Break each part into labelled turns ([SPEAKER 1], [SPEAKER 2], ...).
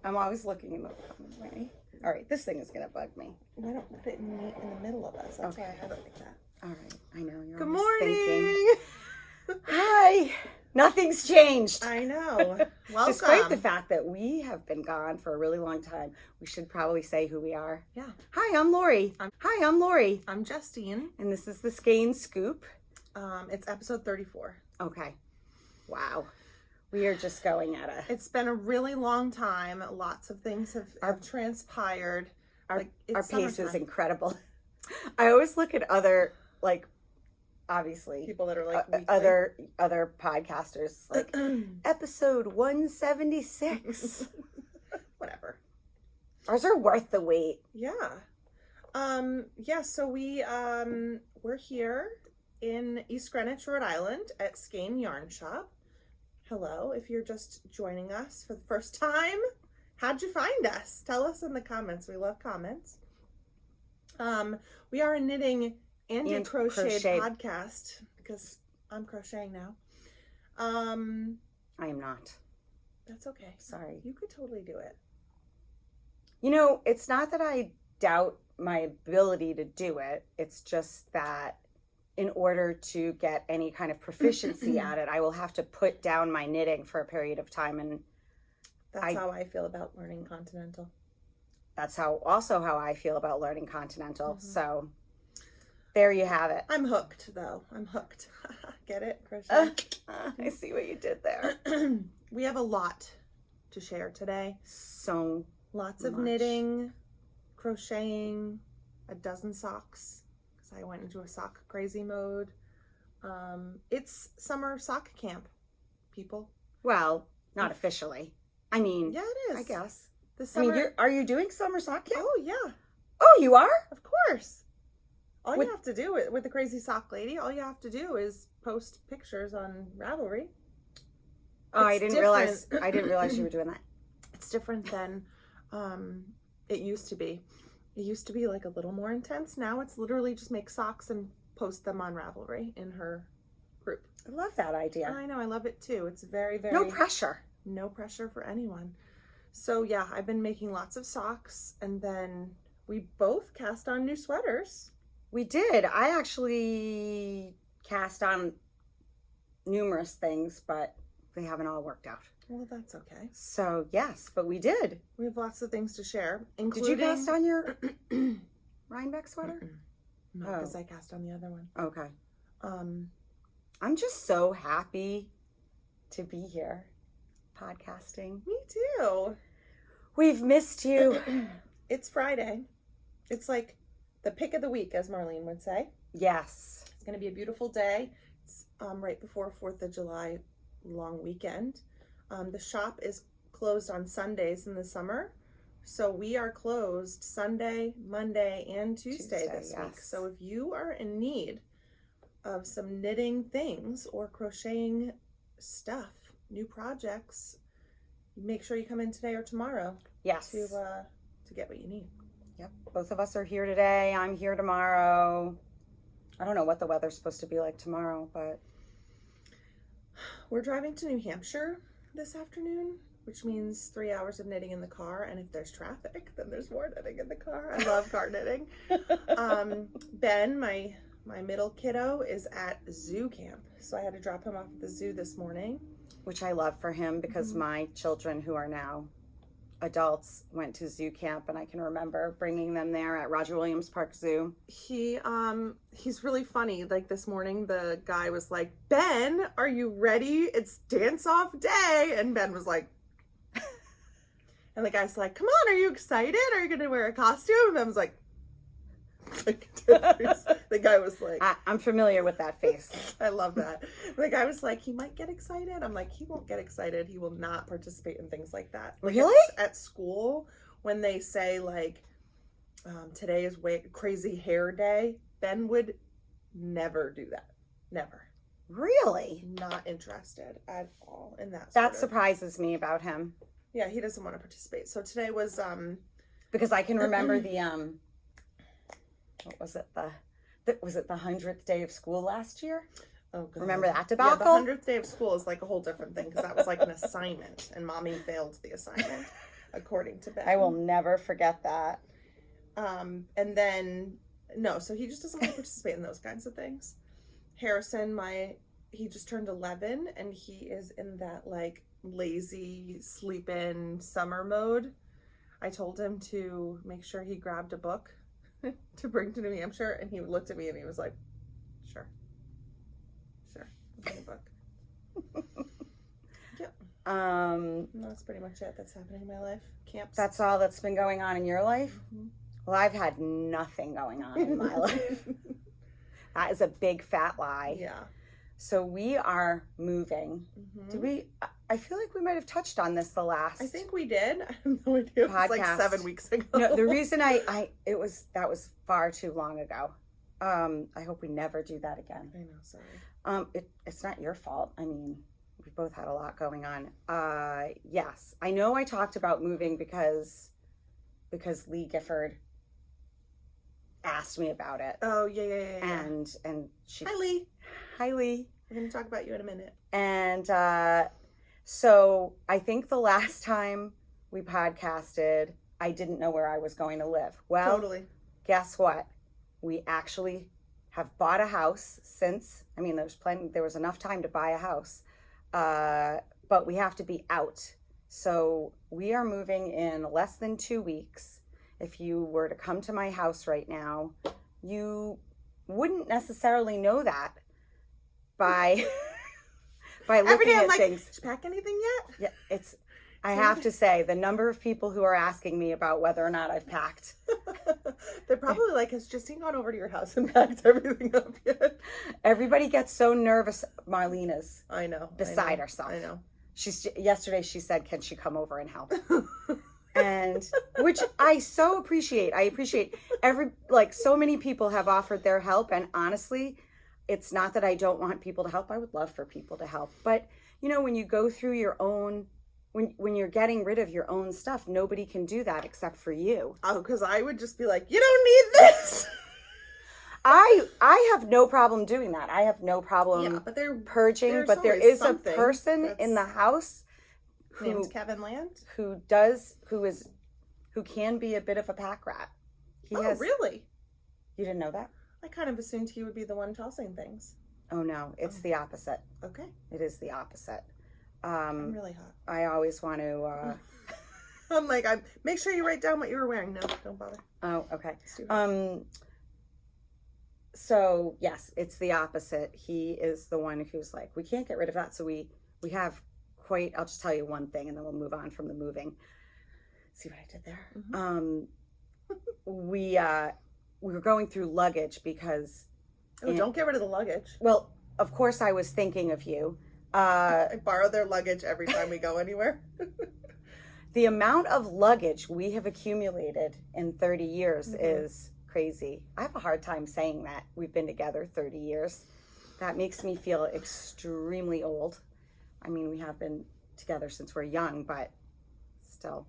[SPEAKER 1] I'm always looking in the way. All right, this thing is going to bug me.
[SPEAKER 2] Why don't put it in the middle of us? That's why I have it like that.
[SPEAKER 1] All right, I know. You're
[SPEAKER 2] Good
[SPEAKER 1] morning.
[SPEAKER 2] morning.
[SPEAKER 1] Hi. Nothing's changed.
[SPEAKER 2] I know. Welcome.
[SPEAKER 1] Despite the fact that we have been gone for a really long time, we should probably say who we are.
[SPEAKER 2] Yeah.
[SPEAKER 1] Hi, I'm Lori. I'm Lori.
[SPEAKER 2] I'm Justine.
[SPEAKER 1] And this is the Skein Scoop.
[SPEAKER 2] It's episode 34.
[SPEAKER 1] Okay. Wow. We are just going at it.
[SPEAKER 2] It's been a really long time. Lots of things have transpired.
[SPEAKER 1] Our pace is
[SPEAKER 2] summertime.
[SPEAKER 1] incredible. I always look at other, obviously,
[SPEAKER 2] People that are like weekly.
[SPEAKER 1] other podcasters, like episode 176.
[SPEAKER 2] Whatever.
[SPEAKER 1] Ours are worth the wait.
[SPEAKER 2] Yeah. So we're here in East Greenwich, Rhode Island at Skein Yarnshop. Hello, if you're just joining us for the first time, how'd you find us? Tell us in the comments. We love comments. We are a knitting and crocheted podcast because I'm crocheting now.
[SPEAKER 1] I am not.
[SPEAKER 2] That's okay.
[SPEAKER 1] Sorry.
[SPEAKER 2] You could totally do it.
[SPEAKER 1] You know, it's not that I doubt my ability to do it. It's just that in order to get any kind of proficiency at it, I will have to put down my knitting for a period of time. And
[SPEAKER 2] that's how I feel about learning continental.
[SPEAKER 1] That's also how I feel about learning continental. Mm-hmm. So there you have it.
[SPEAKER 2] I'm hooked, though. I'm hooked. Get it? Crochet?
[SPEAKER 1] I see what you did there.
[SPEAKER 2] We have a lot to share today.
[SPEAKER 1] So
[SPEAKER 2] lots of knitting, crocheting, a dozen socks, because I went into a sock crazy mode. It's summer sock camp, people.
[SPEAKER 1] Well, not officially. I mean,
[SPEAKER 2] yeah, it is.
[SPEAKER 1] I guess.
[SPEAKER 2] This summer,
[SPEAKER 1] are you doing summer sock camp?
[SPEAKER 2] Oh, yeah.
[SPEAKER 1] Oh, you are?
[SPEAKER 2] Of course. You have to do with the crazy sock lady, all you have to do is post pictures on Ravelry.
[SPEAKER 1] Oh, I didn't realize you were doing that.
[SPEAKER 2] It's different than it used to be. It used to be like a little more intense. Now it's literally just make socks and post them on Ravelry in her group.
[SPEAKER 1] I love that idea.
[SPEAKER 2] I know, I love it too. It's very, very...
[SPEAKER 1] No pressure.
[SPEAKER 2] No pressure for anyone. So yeah, I've been making lots of socks, and then we both cast on new sweaters.
[SPEAKER 1] We did. I actually cast on numerous things, but they haven't all worked out.
[SPEAKER 2] Well, that's okay.
[SPEAKER 1] So yes, but we did.
[SPEAKER 2] We have lots of things to share, including...
[SPEAKER 1] Did you cast on your Rhinebeck sweater?
[SPEAKER 2] No, because I cast on the other one.
[SPEAKER 1] Okay. I'm just so happy to be here podcasting.
[SPEAKER 2] Me too.
[SPEAKER 1] We've missed you.
[SPEAKER 2] It's Friday. It's like the pick of the week, as Marlene would say.
[SPEAKER 1] Yes.
[SPEAKER 2] It's going to be a beautiful day. It's right before 4th of July long weekend. The shop is closed on Sundays in the summer. So we are closed Sunday, Monday, and Tuesday this week. So if you are in need of some knitting things or crocheting stuff, new projects, make sure you come in today or tomorrow.
[SPEAKER 1] Yes.
[SPEAKER 2] To get what you need.
[SPEAKER 1] Yep. Both of us are here today. I'm here tomorrow. I don't know what the weather's supposed to be like tomorrow, but
[SPEAKER 2] we're driving to New Hampshire this afternoon, which means 3 hours of knitting in the car. And if there's traffic, then there's more knitting in the car. I love car knitting. Ben, my middle kiddo, is at zoo camp. So I had to drop him off at the zoo this morning.
[SPEAKER 1] Which I love for him because my children, who are now adults, went to zoo camp, and I can remember bringing them there at Roger Williams Park Zoo.
[SPEAKER 2] He's really funny. Like this morning, the guy was like, "Ben, are you ready? It's dance off day." And Ben was like, and the guy's like, "Come on, are you excited? Are you going to wear a costume?" And Ben was like, the guy was like,
[SPEAKER 1] I'm familiar with that face.
[SPEAKER 2] I love that. The guy was like, he might get excited. I'm like, he won't get excited. He will not participate in things like that.
[SPEAKER 1] Really?
[SPEAKER 2] At school, when they say like, today is crazy hair day, Ben would never do that. Never.
[SPEAKER 1] Really?
[SPEAKER 2] Not interested at all in that.
[SPEAKER 1] That surprises me about him.
[SPEAKER 2] Yeah, he doesn't want to participate. So today was
[SPEAKER 1] because I can remember the what was it, was it the 100th day of school last year?
[SPEAKER 2] Oh, God.
[SPEAKER 1] Remember that debacle?
[SPEAKER 2] Yeah, the 100th day of school is like a whole different thing, because that was like an assignment, and mommy failed the assignment. according to Ben.
[SPEAKER 1] I will never forget that.
[SPEAKER 2] And then, no, so he just doesn't want to participate in those kinds of things. Harrison, he just turned 11, and he is in that, like, lazy, sleep-in summer mode. I told him to make sure he grabbed a book to bring to New Hampshire, and he looked at me and he was like, sure, bring a book. Yep. That's pretty much it that's happening in my life. Camps.
[SPEAKER 1] That's all that's been going on in your life?
[SPEAKER 2] Mm-hmm.
[SPEAKER 1] Well, I've had nothing going on in my life. That is a big fat lie.
[SPEAKER 2] Yeah.
[SPEAKER 1] So we are moving.
[SPEAKER 2] Mm-hmm.
[SPEAKER 1] I feel like we might have touched on this the last.
[SPEAKER 2] I think we did. I have no idea. It was like 7 weeks ago.
[SPEAKER 1] No, the reason that was far too long ago. I hope we never do that again.
[SPEAKER 2] I know, sorry.
[SPEAKER 1] It's not your fault. I mean, we both had a lot going on. Yes, I know I talked about moving because Lee Gifford asked me about it.
[SPEAKER 2] Oh, yeah.
[SPEAKER 1] And she.
[SPEAKER 2] Hi, Lee.
[SPEAKER 1] Hi, Lee.
[SPEAKER 2] We're going to talk about you in a minute.
[SPEAKER 1] And so I think the last time we podcasted, I didn't know where I was going to live. Well,
[SPEAKER 2] totally.
[SPEAKER 1] Guess what? We actually have bought a house since. I mean, there was enough time to buy a house, but we have to be out. So we are moving in less than 2 weeks. If you were to come to my house right now, you wouldn't necessarily know that by looking at things.
[SPEAKER 2] Did you pack anything yet?
[SPEAKER 1] Yeah, I have to say, the number of people who are asking me about whether or not I've packed.
[SPEAKER 2] They're probably like, has Justine gone over to your house and packed everything up yet?
[SPEAKER 1] Everybody gets so nervous. Marlena's beside herself.
[SPEAKER 2] I know.
[SPEAKER 1] Yesterday she said, can she come over and help? And which I so appreciate. I appreciate so many people have offered their help, and honestly, it's not that I don't want people to help. I would love for people to help. But when you go through your own, when you're getting rid of your own stuff, nobody can do that except for you.
[SPEAKER 2] Oh, because I would just be like, you don't need this.
[SPEAKER 1] I have no problem doing that. I have no problem purging, but there is a person in the house
[SPEAKER 2] named Kevin Land
[SPEAKER 1] who can be a bit of a pack rat.
[SPEAKER 2] Really?
[SPEAKER 1] You didn't know that?
[SPEAKER 2] I kind of assumed he would be the one tossing things.
[SPEAKER 1] Oh no, it's the opposite.
[SPEAKER 2] Okay.
[SPEAKER 1] It is the opposite.
[SPEAKER 2] I'm really hot.
[SPEAKER 1] I always want to
[SPEAKER 2] I'm like, make sure you write down what you were wearing. No, don't bother.
[SPEAKER 1] Oh, okay. So yes, it's the opposite. He is the one who's like, we can't get rid of that. So we have I'll just tell you one thing and then we'll move on from the moving. See what I did there? Mm-hmm. We were going through luggage because...
[SPEAKER 2] don't get rid of the luggage.
[SPEAKER 1] Well, of course I was thinking of you.
[SPEAKER 2] I borrow their luggage every time we go anywhere.
[SPEAKER 1] The amount of luggage we have accumulated in 30 years is crazy. I have a hard time saying that. We've been together 30 years. That makes me feel extremely old. I mean, we have been together since we're young, but still.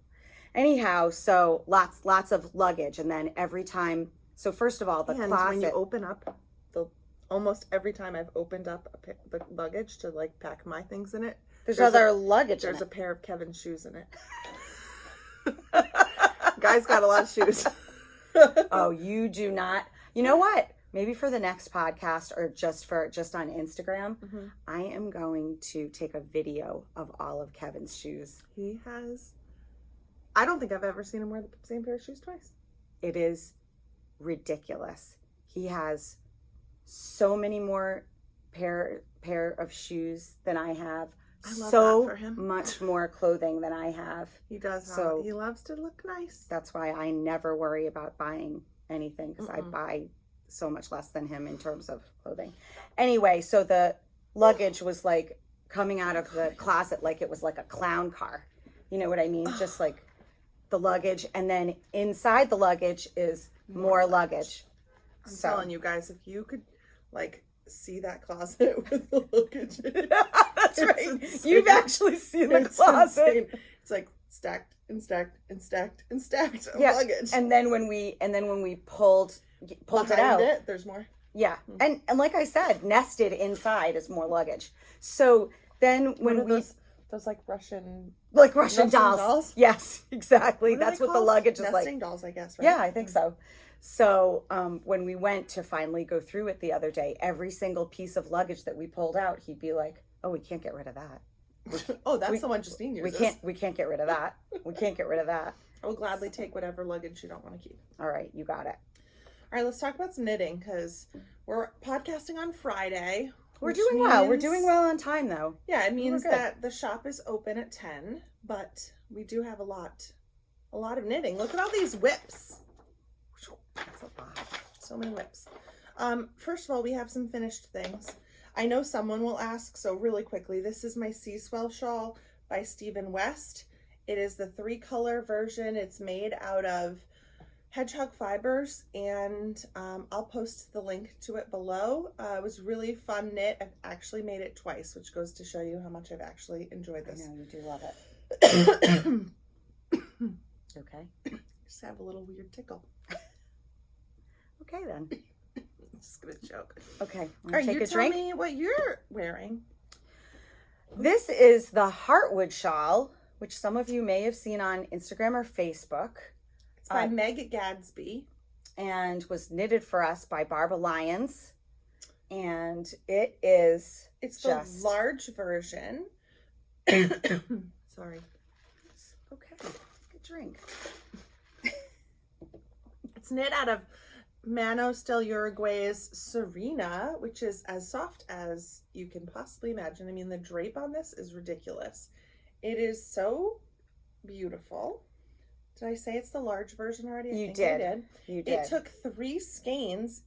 [SPEAKER 1] Anyhow, so lots of luggage. And then every time, so first of all, the closet.
[SPEAKER 2] When you open up, almost every time I've opened up the luggage to like pack my things in it,
[SPEAKER 1] there's other luggage.
[SPEAKER 2] There's a pair of Kevin's shoes in it. Guy's got a lot of shoes.
[SPEAKER 1] Oh, you do not. You know what? Maybe for the next podcast or just on Instagram, I am going to take a video of all of Kevin's shoes.
[SPEAKER 2] He has. I don't think I've ever seen him wear the same pair of shoes twice.
[SPEAKER 1] It is ridiculous. He has so many more pair of shoes than I have.
[SPEAKER 2] I love
[SPEAKER 1] so
[SPEAKER 2] that for him.
[SPEAKER 1] Much more clothing than I have.
[SPEAKER 2] He does.
[SPEAKER 1] So
[SPEAKER 2] he loves to look nice.
[SPEAKER 1] That's why I never worry about buying anything because I buy so much less than him in terms of clothing. Anyway, so the luggage was like coming out of the closet like it was like a clown car. You know what I mean? Just like the luggage, and then inside the luggage is more luggage.
[SPEAKER 2] I'm telling you guys, if you could like see that closet with the luggage in it.
[SPEAKER 1] That's right. Insane. You've actually seen the closet.
[SPEAKER 2] Insane. It's like stacked and stacked and stacked and stacked of luggage.
[SPEAKER 1] And then when we pulled
[SPEAKER 2] behind
[SPEAKER 1] it out,
[SPEAKER 2] there's more.
[SPEAKER 1] Yeah. And like I said, nested inside is more luggage. So then when
[SPEAKER 2] Those like Russian
[SPEAKER 1] dolls. Yes, exactly. That's what the luggage is like.
[SPEAKER 2] Nesting dolls, I guess, right?
[SPEAKER 1] Yeah, I think so. So when we went to finally go through it the other day, every single piece of luggage that we pulled out, he'd be like, "Oh, we can't get rid of that."
[SPEAKER 2] Oh, that's the one Justine uses.
[SPEAKER 1] We can't get rid of that. We can't get rid of that.
[SPEAKER 2] I will gladly take whatever luggage you don't want to keep.
[SPEAKER 1] All right, you got it.
[SPEAKER 2] All right, let's talk about some knitting because we're podcasting on Friday.
[SPEAKER 1] We're doing well. We're doing well on time, though.
[SPEAKER 2] Yeah, it means that the shop is open at 10, but we do have a lot of knitting. Look at all these whips. That's a lot. So many whips. First of all, we have some finished things. I know someone will ask, so really quickly, this is my Sea Swell shawl by Stephen West. It is the 3-color version. It's made out of hedgehog fibers, and I'll post the link to it below. It was really fun knit. I've actually made it twice, which goes to show you how much I've actually enjoyed this.
[SPEAKER 1] I know, you do love it. Okay.
[SPEAKER 2] Just have a little weird tickle.
[SPEAKER 1] Okay, then.
[SPEAKER 2] Just gonna joke.
[SPEAKER 1] Okay,
[SPEAKER 2] All right,
[SPEAKER 1] take
[SPEAKER 2] you
[SPEAKER 1] a drink.
[SPEAKER 2] tell me what you're wearing.
[SPEAKER 1] This is the Heartwood shawl, which some of you may have seen on Instagram or Facebook.
[SPEAKER 2] It's by Meg Gadsby.
[SPEAKER 1] And was knitted for us by Barbara Lyons. And it is
[SPEAKER 2] the large version. Sorry.
[SPEAKER 1] Okay, good drink.
[SPEAKER 2] It's knit out of Manos del Uruguay's Serena, which is as soft as you can possibly imagine. I mean, the drape on this is ridiculous. It is so beautiful. Did I say it's the large version already?
[SPEAKER 1] You did.
[SPEAKER 2] It took 3 skeins,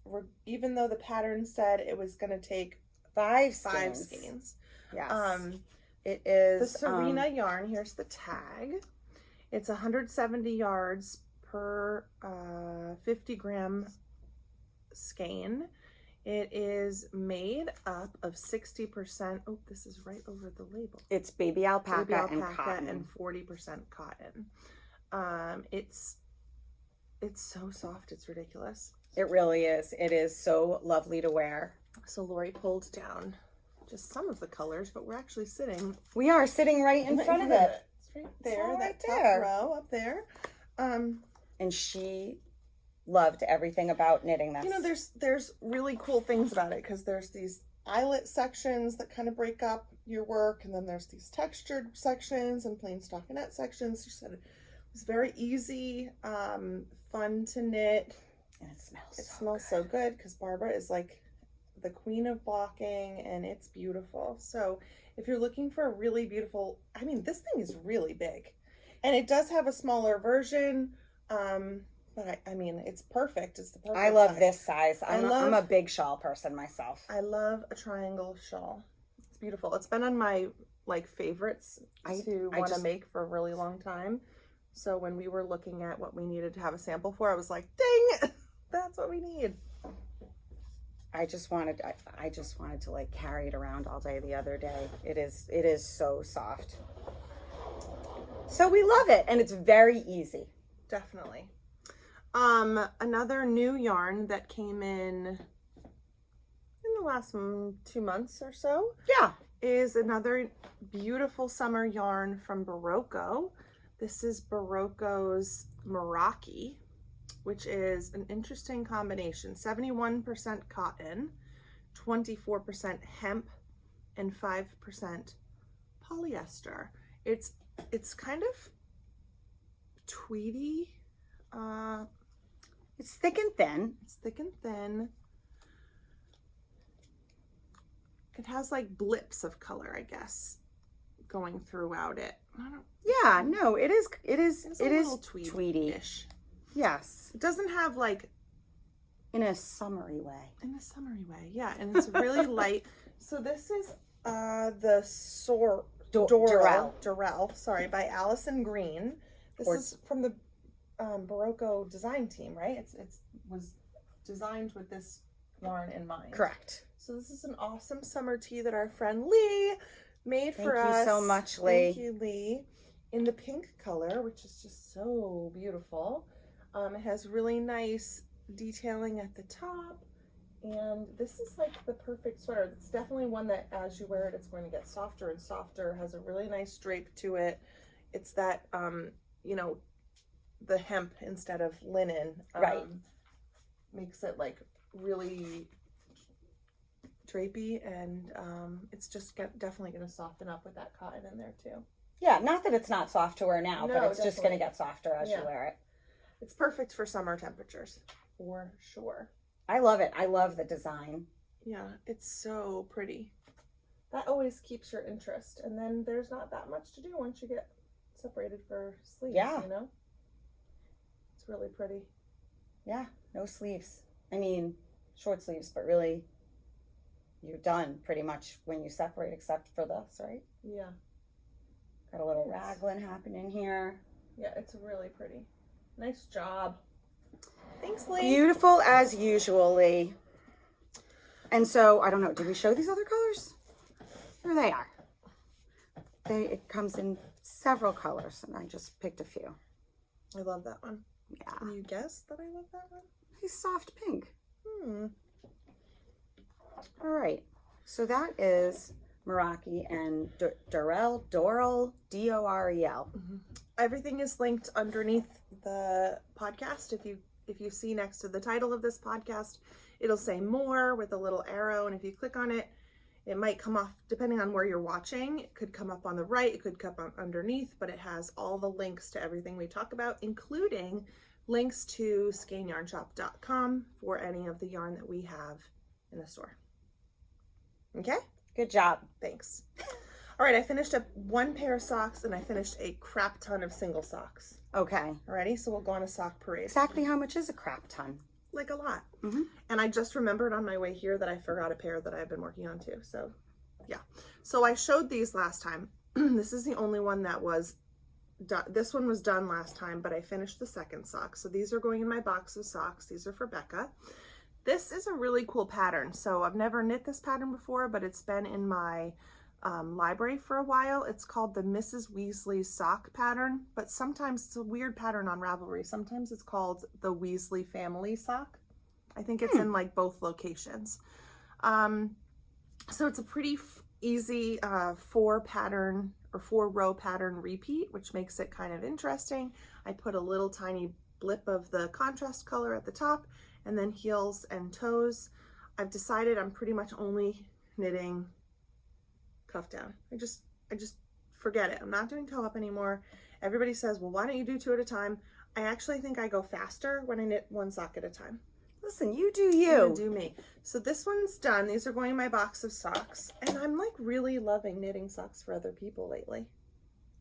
[SPEAKER 2] even though the pattern said it was going to take
[SPEAKER 1] 5
[SPEAKER 2] skeins.
[SPEAKER 1] Yes. It is
[SPEAKER 2] the Serena yarn. Here's the tag. It's 170 yards per 50-gram skein. It is made up of 60%. Oh, this is right over the label.
[SPEAKER 1] It's baby alpaca and cotton.
[SPEAKER 2] And 40% cotton. It's so soft. It's ridiculous.
[SPEAKER 1] It really is. It is so lovely to wear.
[SPEAKER 2] So Lori pulled down just some of the colors, but we're actually sitting.
[SPEAKER 1] We are sitting right in front of it.
[SPEAKER 2] It's right there.
[SPEAKER 1] It's
[SPEAKER 2] that top
[SPEAKER 1] there.
[SPEAKER 2] row up there.
[SPEAKER 1] And she loved everything about knitting this.
[SPEAKER 2] You know, there's really cool things about it because there's these eyelet sections that kind of break up your work, and then there's these textured sections and plain stockinette sections. She said it was very easy, fun to knit,
[SPEAKER 1] and it smells.
[SPEAKER 2] So good because Barbara is like the queen of blocking, and it's beautiful. So if you're looking for a really beautiful, I mean, this thing is really big, and it does have a smaller version. But I mean, it's perfect. It's the perfect
[SPEAKER 1] I love
[SPEAKER 2] size.
[SPEAKER 1] This size. I'm a big shawl person myself.
[SPEAKER 2] I love a triangle shawl. It's beautiful. It's been on my favorites to want to make for a really long time. So when we were looking at what we needed to have a sample for, I was like, dang, that's what we need.
[SPEAKER 1] I just wanted to like carry it around all day the other day. It is so soft. So we love it, and it's very easy.
[SPEAKER 2] Definitely. Another new yarn that came in the last 2 months or so.
[SPEAKER 1] Yeah.
[SPEAKER 2] Is another beautiful summer yarn from Barocco. This is Barocco's Meraki, which is an interesting combination. 71% cotton, 24% hemp, and 5% polyester. It's kind of tweedy.
[SPEAKER 1] It's thick and thin.
[SPEAKER 2] It has like blips of color, I guess, going throughout it.
[SPEAKER 1] Yeah, no, it is
[SPEAKER 2] tweedy-ish.
[SPEAKER 1] Yes.
[SPEAKER 2] It doesn't have like
[SPEAKER 1] in a summery way.
[SPEAKER 2] Yeah, and it's really light. So this is the Dorel, sorry, by Allison Green. This is from the Barocco design team, right? It was designed with this yarn in mind.
[SPEAKER 1] Correct.
[SPEAKER 2] So this is an awesome summer tee that our friend Lee made for us.
[SPEAKER 1] Thank you so much, Lee.
[SPEAKER 2] Thank you, Lee. In the pink color, which is just so beautiful. It has really nice detailing at the top And this is like the perfect sweater. It's definitely one that as you wear it, it's going to get softer and softer. Has a really nice drape to it. It's that, you know, the hemp instead of linen.
[SPEAKER 1] Right.
[SPEAKER 2] Makes it like really drapey, and it's just definitely going to soften up with that cotton in there too.
[SPEAKER 1] Yeah, not that it's not soft to wear now,
[SPEAKER 2] No,
[SPEAKER 1] but it's just going
[SPEAKER 2] definitely.
[SPEAKER 1] to get softer as you wear it.
[SPEAKER 2] It's perfect for summer temperatures, for sure.
[SPEAKER 1] I love it. I love the design.
[SPEAKER 2] Yeah, it's so pretty. That always keeps your interest, and then there's not that much to do once you get separated for sleeves, you know? It's really pretty.
[SPEAKER 1] Yeah, no sleeves. I mean, short sleeves, but really you're done pretty much when you separate, except for this, right?
[SPEAKER 2] Yeah.
[SPEAKER 1] Got a little raglan happening here.
[SPEAKER 2] Yeah, it's really pretty. Nice job. Thanks, Lee.
[SPEAKER 1] Beautiful as usual, Lee. And so, I don't know, did we show these other colors? Here they are. It comes in several colors, and I just picked a few.
[SPEAKER 2] I love that one.
[SPEAKER 1] Yeah.
[SPEAKER 2] Can you guess that I love that one?
[SPEAKER 1] Nice soft pink.
[SPEAKER 2] All
[SPEAKER 1] right. So that is Meraki and Dorel, D-O-R-E-L.
[SPEAKER 2] Mm-hmm. Everything is linked underneath the podcast. If you see next to the title of this podcast, it'll say more with a little arrow, and if you click on it, it might come off, depending on where you're watching. It could come up on the right, it could come up underneath, but it has all the links to everything we talk about, including links to skeinyarnshop.com for any of the yarn that we have in the store. Okay?
[SPEAKER 1] Good job.
[SPEAKER 2] Thanks. All right, I finished up one pair of socks, and I finished a crap ton of single socks.
[SPEAKER 1] Okay.
[SPEAKER 2] Alrighty, so we'll go on a sock parade.
[SPEAKER 1] Exactly how much is a crap ton?
[SPEAKER 2] Like a lot.
[SPEAKER 1] Mm-hmm.
[SPEAKER 2] And I just remembered on my way here that I forgot a pair that I've been working on too. So yeah. So I showed these last time. This is the only one that was done. This one was done last time, but I finished the second sock. So these are going in my box of socks. These are for Becca. This is a really cool pattern. So I've never knit this pattern before, but it's been in my library for a while. It's called the Mrs. Weasley sock pattern, but sometimes it's a weird pattern on Ravelry. Sometimes it's called the Weasley family sock. I think it's in like both locations. So it's a pretty easy 4 row pattern repeat, which makes it kind of interesting. I put a little tiny blip of the contrast color at the top, and then heels and toes. I've decided I'm pretty much only knitting cuff down. I just forget it. I'm not doing toe up anymore. Everybody says, well, why don't you do 2 at a time? I actually think I go faster when I knit 1 sock at a time.
[SPEAKER 1] Listen, you do you.
[SPEAKER 2] You do me. So this one's done. These are going in my box of socks, and I'm like really loving knitting socks for other people lately.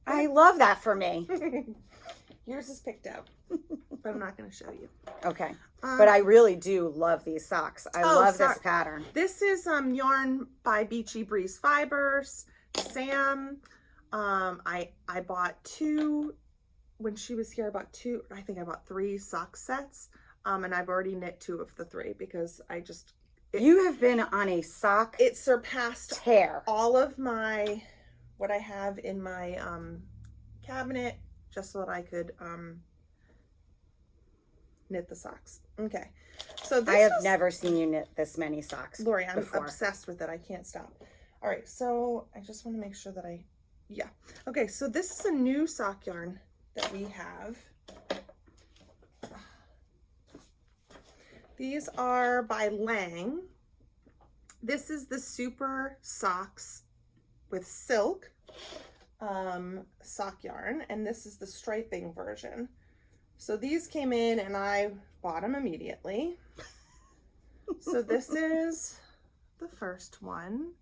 [SPEAKER 1] I love that for me.
[SPEAKER 2] Yours is picked out, but I'm not going to show you.
[SPEAKER 1] Okay. But I really do love these socks. I love this pattern.
[SPEAKER 2] This is yarn by Beachy Breeze Fibers. Sam, I bought 2 when she was here. I bought 2. I think I bought 3 sock sets. And I've already knit 2 of the 3 because
[SPEAKER 1] you have been on a sock.
[SPEAKER 2] It surpassed
[SPEAKER 1] tear
[SPEAKER 2] all of what I have in my cabinet, just so that I could knit the socks. Okay, so
[SPEAKER 1] I have never seen you knit this many socks,
[SPEAKER 2] Lori. I'm obsessed with it. I can't stop. All right, so I just want to make sure that okay. So this is a new sock yarn that we have. These are by Lang. This is the Super Socks with Silk sock yarn, and this is the striping version. So these came in and I bought them immediately. So this is the first one.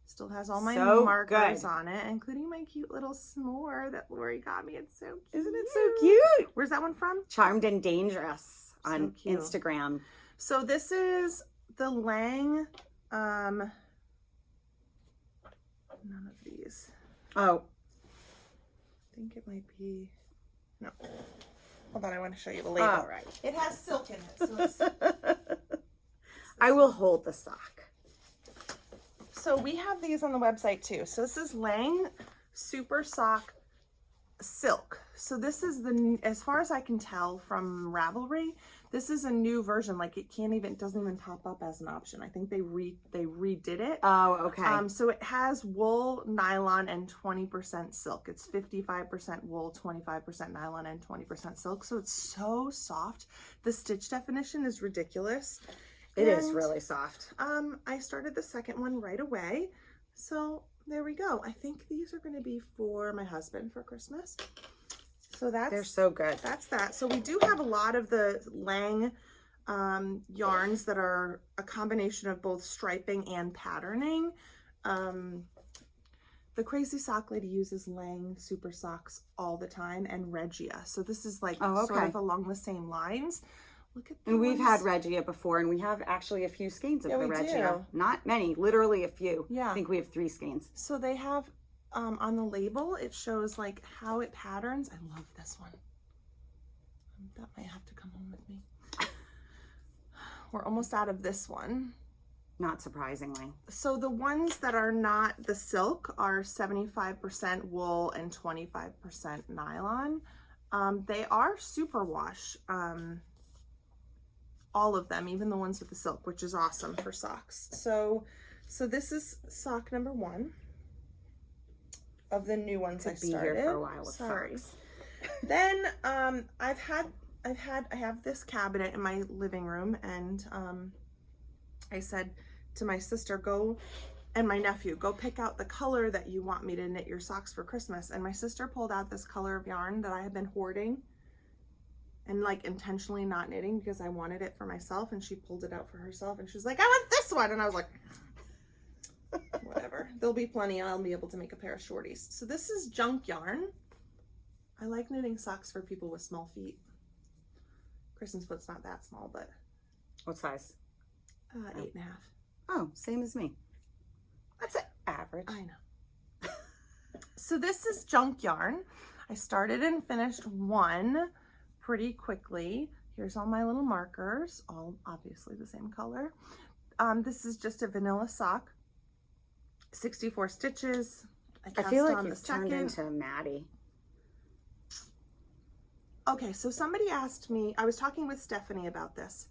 [SPEAKER 2] Still has all my markers on it, including my cute little s'more that Lori got me. It's so cute.
[SPEAKER 1] Isn't it so cute?
[SPEAKER 2] Where's that one from?
[SPEAKER 1] Charmed and Dangerous on Instagram.
[SPEAKER 2] So this is the Lang, none of these.
[SPEAKER 1] Oh.
[SPEAKER 2] I think it might be, no. Hold on, I want to show you the label.
[SPEAKER 1] All right.
[SPEAKER 2] It has silk in it. So
[SPEAKER 1] I will hold the sock.
[SPEAKER 2] So we have these on the website too. So this is Lang Super Sock silk. So this is as far as I can tell from Ravelry, this is a new version. Like it doesn't even pop up as an option. I think they redid it.
[SPEAKER 1] Oh, okay.
[SPEAKER 2] So it has wool, nylon, and 20% silk. It's 55% wool, 25% nylon, and 20% silk. So it's so soft. The stitch definition is ridiculous.
[SPEAKER 1] It is really soft.
[SPEAKER 2] I started the second one right away. So there we go. I think these are going to be for my husband for Christmas. So
[SPEAKER 1] they're so good.
[SPEAKER 2] That's that. So we do have a lot of the Lang yarns that are a combination of both striping and patterning. The crazy sock lady uses Lang super socks all the time and Regia. So this is like sort of along the same lines. Look at those.
[SPEAKER 1] And we've had Regia before, and we have actually a few skeins of the Regia. Not many, literally a few.
[SPEAKER 2] Yeah.
[SPEAKER 1] I think we have 3 skeins.
[SPEAKER 2] So they have, on the label, it shows like how it patterns. I love this one. That might have to come home with me. We're almost out of this one.
[SPEAKER 1] Not surprisingly.
[SPEAKER 2] So the ones that are not the silk are 75% wool and 25% nylon. They are superwash. All of them, even the ones with the silk, which is awesome for socks. So this is sock number 1 of the new ones I started.
[SPEAKER 1] Be here for a while with socks.
[SPEAKER 2] Then I have this cabinet in my living room, and I said to my sister, and my nephew, go pick out the color that you want me to knit your socks for Christmas. And my sister pulled out this color of yarn that I have been hoarding and like intentionally not knitting because I wanted it for myself, and she pulled it out for herself, and she's like, I want this one. And I was like, whatever, there'll be plenty. I'll be able to make a pair of shorties. So this is junk yarn. I like knitting socks for people with small feet. Kristen's foot's not that small, but
[SPEAKER 1] what size?
[SPEAKER 2] 8.5.
[SPEAKER 1] Oh, same as me. That's average.
[SPEAKER 2] I know. So this is junk yarn. I started and finished one pretty quickly. Here's all my little markers, all obviously the same color. This is just a vanilla sock, 64 stitches.
[SPEAKER 1] I feel like you've turned into Maddie.
[SPEAKER 2] Okay, so somebody asked me, I was talking with Stephanie about this.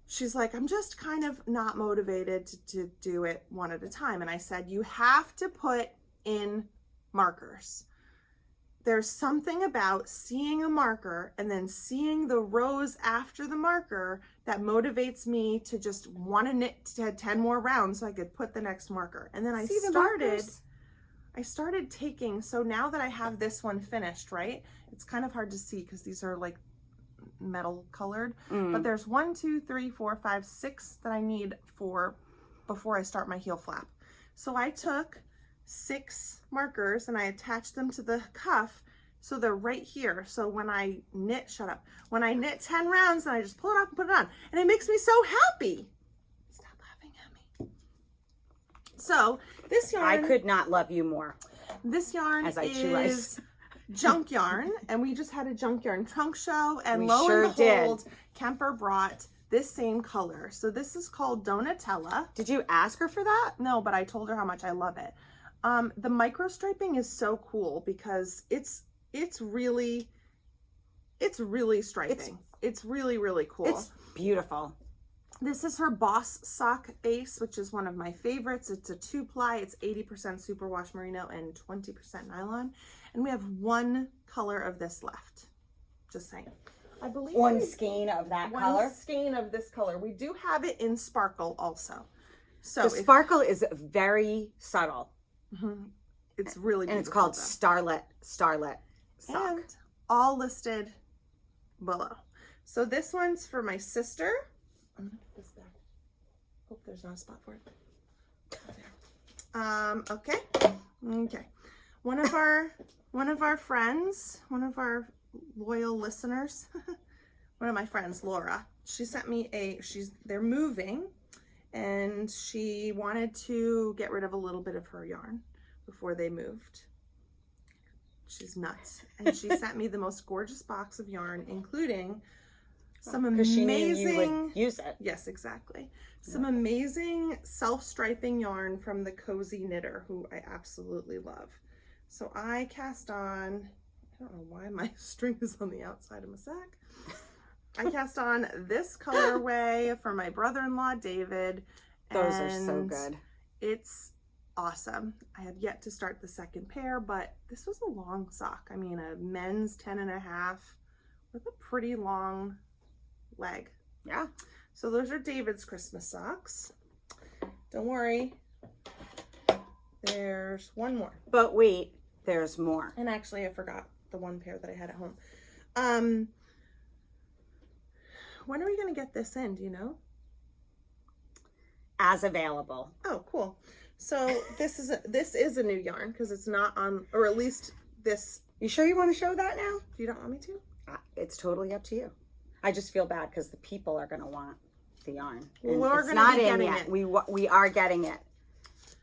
[SPEAKER 2] She's like, I'm just kind of not motivated to do it one at a time. And I said, you have to put in markers. There's something about seeing a marker and then seeing the rows after the marker that motivates me to just want to knit 10 more rounds so I could put the next marker. And then I started taking, so now that I have this one finished, right? It's kind of hard to see because these are like metal colored, but there's 1, 2, 3, 4, 5, 6 that I need before I start my heel flap. So I took 6 markers and I attached them to the cuff so they're right here. So when I knit, when I knit 10 rounds, then I just pull it off and put it on, and it makes me so happy. Stop laughing at me. So this yarn,
[SPEAKER 1] I could not love you more.
[SPEAKER 2] This yarn is junk yarn, and we just had a junk yarn trunk show, and lo and behold, Kemper brought this same color. So this is called Donatella.
[SPEAKER 1] Did you ask her for that?
[SPEAKER 2] No, but I told her how much I love it. The micro striping is so cool because it's really striping. It's really, really cool.
[SPEAKER 1] It's beautiful.
[SPEAKER 2] This is her Boss sock base, which is one of my favorites. It's a 2-ply. It's 80% superwash merino and 20% nylon. And we have one color of this left. Just saying. I believe
[SPEAKER 1] one skein of that color.
[SPEAKER 2] One skein of this color. We do have it in sparkle also. So
[SPEAKER 1] the sparkle is very subtle.
[SPEAKER 2] It's really beautiful.
[SPEAKER 1] And it's called Starlet sock.
[SPEAKER 2] And all listed below. So this one's for my sister. I'm gonna put this back. Hope there's not a spot for it. Okay. One of our friends, one of our loyal listeners, one of my friends, Laura, she sent me they're moving, and she wanted to get rid of a little bit of her yarn before they moved. She's nuts. And she sent me the most gorgeous box of yarn, including some amazing,
[SPEAKER 1] you would use it.
[SPEAKER 2] Yes, exactly. Some amazing self-striping yarn from the Cozy Knitter, who I absolutely love. So I cast on, I don't know why my string is on the outside of my sack. I cast on this colorway for my brother-in-law, David.
[SPEAKER 1] Those are so good.
[SPEAKER 2] It's awesome. I have yet to start the second pair, but this was a long sock. I mean, a men's 10.5 with a pretty long leg.
[SPEAKER 1] Yeah.
[SPEAKER 2] So those are David's Christmas socks. Don't worry. There's one more.
[SPEAKER 1] But wait, there's more.
[SPEAKER 2] And actually, I forgot the one pair that I had at home. When are we going to get this in? Do you know?
[SPEAKER 1] As available.
[SPEAKER 2] Oh, cool. So this is a new yarn because it's not on, or at least this.
[SPEAKER 1] You sure you want to show that now?
[SPEAKER 2] You don't want me to?
[SPEAKER 1] It's totally up to you. I just feel bad because the people are going to want the yarn.
[SPEAKER 2] Well, we're going to be getting it.
[SPEAKER 1] We are getting it.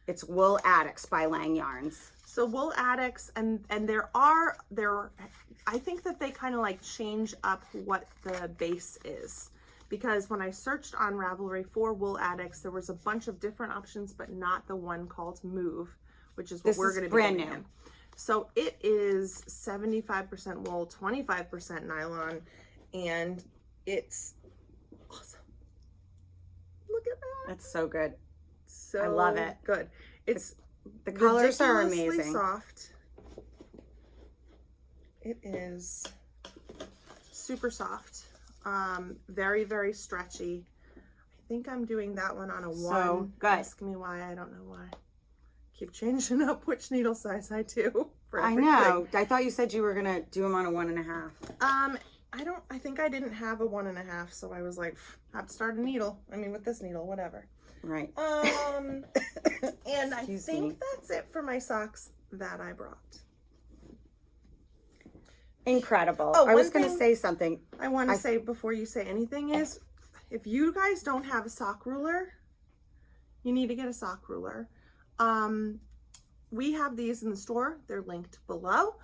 [SPEAKER 1] It's Wool Addicts by Lang Yarns.
[SPEAKER 2] So Wool Addicts, and there I think that they kind of like change up what the base is. Because when I searched on Ravelry for Wool Addicts, there was a bunch of different options, but not the one called Move, which is what we're going to be
[SPEAKER 1] brand
[SPEAKER 2] getting
[SPEAKER 1] new.
[SPEAKER 2] in. So it is 75% wool, 25% nylon, and it's awesome. Look at that.
[SPEAKER 1] That's so good.
[SPEAKER 2] So
[SPEAKER 1] I love it.
[SPEAKER 2] Good. It's
[SPEAKER 1] the colors are
[SPEAKER 2] ridiculously
[SPEAKER 1] amazing.
[SPEAKER 2] Soft. It is super soft. Very, very stretchy. I think I'm doing that one on a 1.
[SPEAKER 1] So good.
[SPEAKER 2] Ask me why. I don't know why. Keep changing up which needle size I do for everything.
[SPEAKER 1] I know. I thought you said you were gonna do them on a 1.5.
[SPEAKER 2] I think I didn't have a 1.5, so I was like, have to start a needle. I mean, with this needle, whatever.
[SPEAKER 1] Right.
[SPEAKER 2] And I think that's it for my socks that I brought.
[SPEAKER 1] Incredible.
[SPEAKER 2] Oh,
[SPEAKER 1] I was going to say something.
[SPEAKER 2] I want to say before you say anything is, if you guys don't have a sock ruler, you need to get a sock ruler. We have these in the store. They're linked below.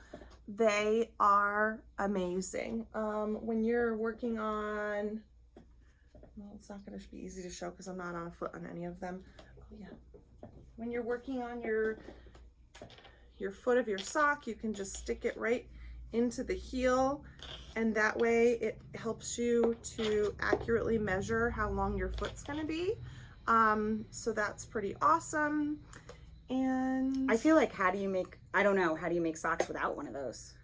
[SPEAKER 2] They are amazing. When you're working on, well, it's not going to be easy to show because I'm not on a foot on any of them. Oh yeah. When you're working on your foot of your sock, you can just stick it right into the heel, and that way it helps you to accurately measure how long your foot's going to be. So that's pretty awesome. And
[SPEAKER 1] I feel like how do you make socks without one of those?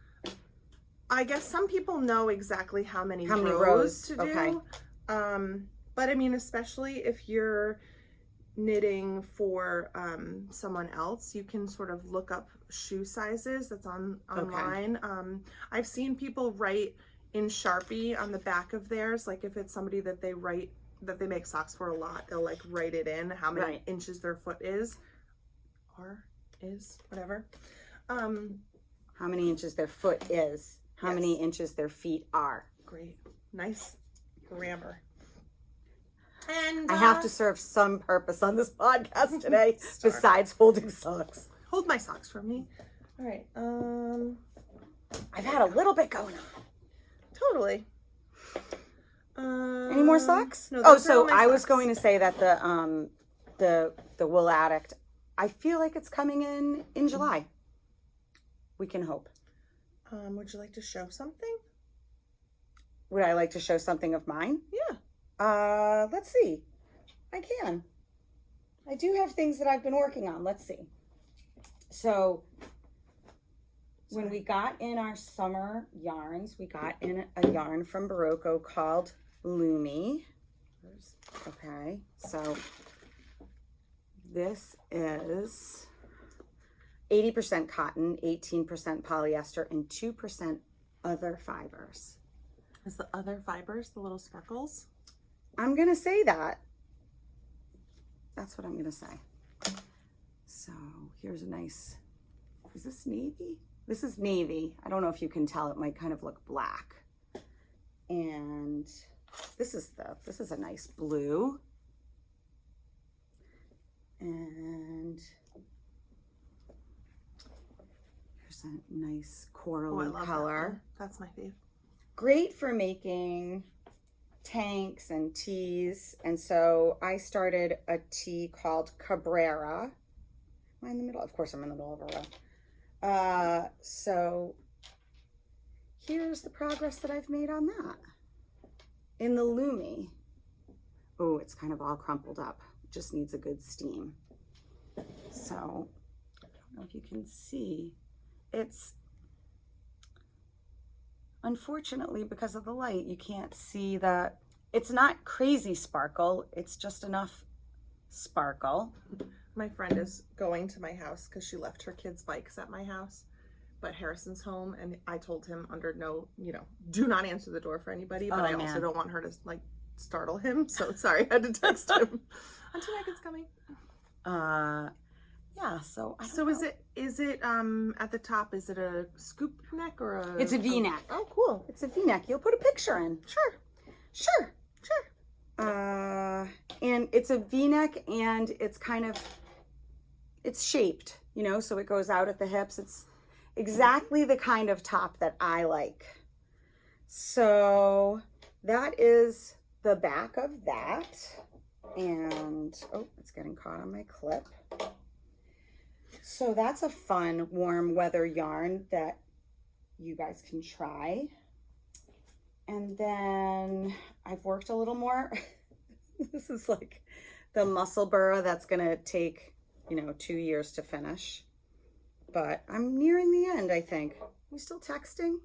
[SPEAKER 2] I guess some people know exactly how many
[SPEAKER 1] rows
[SPEAKER 2] rows to do.
[SPEAKER 1] Okay.
[SPEAKER 2] But I mean, especially if you're knitting for someone else, you can sort of look up shoe sizes. That's online. Okay. I've seen people write in Sharpie on the back of theirs, like if it's somebody that they make socks for a lot, they'll like write it in how many inches their foot is, or is, whatever.
[SPEAKER 1] How many inches their foot is, how many inches their feet are.
[SPEAKER 2] Great. Nice grammar. And
[SPEAKER 1] I have to serve some purpose on this podcast today besides holding socks.
[SPEAKER 2] Hold my socks for me. All right.
[SPEAKER 1] I've had a little bit going on.
[SPEAKER 2] Totally.
[SPEAKER 1] Any more socks?
[SPEAKER 2] No,
[SPEAKER 1] so I was going to say that the Wool Addict, I feel like it's coming in July. We can hope.
[SPEAKER 2] Would you like to show something?
[SPEAKER 1] Would I like to show something of mine?
[SPEAKER 2] Yeah.
[SPEAKER 1] Let's see. I can. I do have things that I've been working on. Let's see. So when we got in our summer yarns, we got in a yarn from Barocco called Lumi. Okay, so this is 80% cotton, 18% polyester, and 2% other fibers.
[SPEAKER 2] Is the other fibers the little sparkles?
[SPEAKER 1] I'm going to say that. That's what I'm going to say. So here's a nice, is this navy? This is navy. I don't know if you can tell, it might kind of look black. And this is a nice blue. And here's a nice corally color.
[SPEAKER 2] That's my fave.
[SPEAKER 1] Great for making tanks and tees. And so I started a tee called Cabrera. Am I in the middle? Of course I'm in the middle of a So here's the progress that I've made on that. In the Lumi. Oh, it's kind of all crumpled up. It just needs a good steam. So I don't know if you can see. It's unfortunately, because of the light, you can't see it's not crazy sparkle. It's just enough sparkle.
[SPEAKER 2] My friend is going to my house because she left her kids' bikes at my house, but Harrison's home, and I told him under no, do not answer the door for anybody, but I also don't want her to like startle him. So sorry, I had to text him. Auntie Megan's coming.
[SPEAKER 1] Yeah, so I don't
[SPEAKER 2] So
[SPEAKER 1] know.
[SPEAKER 2] is it at the top, is it a scoop neck or a
[SPEAKER 1] It's a V-neck.
[SPEAKER 2] Oh, cool.
[SPEAKER 1] It's a V-neck. You'll put a picture in.
[SPEAKER 2] Sure.
[SPEAKER 1] And it's a V-neck, and it's shaped, so it goes out at the hips. It's exactly the kind of top that I like. So that is the back of that. And, oh, it's getting caught on my clip. So that's a fun warm weather yarn that you guys can try. And then I've worked a little more. This is like the muscle burra that's gonna take, 2 years to finish. But I'm nearing the end, I think. You still texting?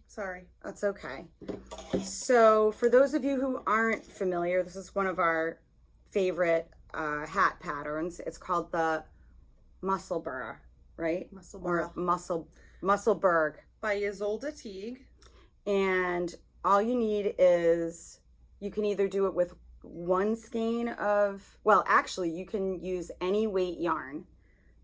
[SPEAKER 2] Sorry.
[SPEAKER 1] That's okay. So for those of you who aren't familiar, this is one of our favorite hat patterns. It's called the muscle burra, right?
[SPEAKER 2] Muscle burra.
[SPEAKER 1] Or musselberg.
[SPEAKER 2] By Isolde Teague.
[SPEAKER 1] And all you need is, you can either do it with one skein of, well, actually you can use any weight yarn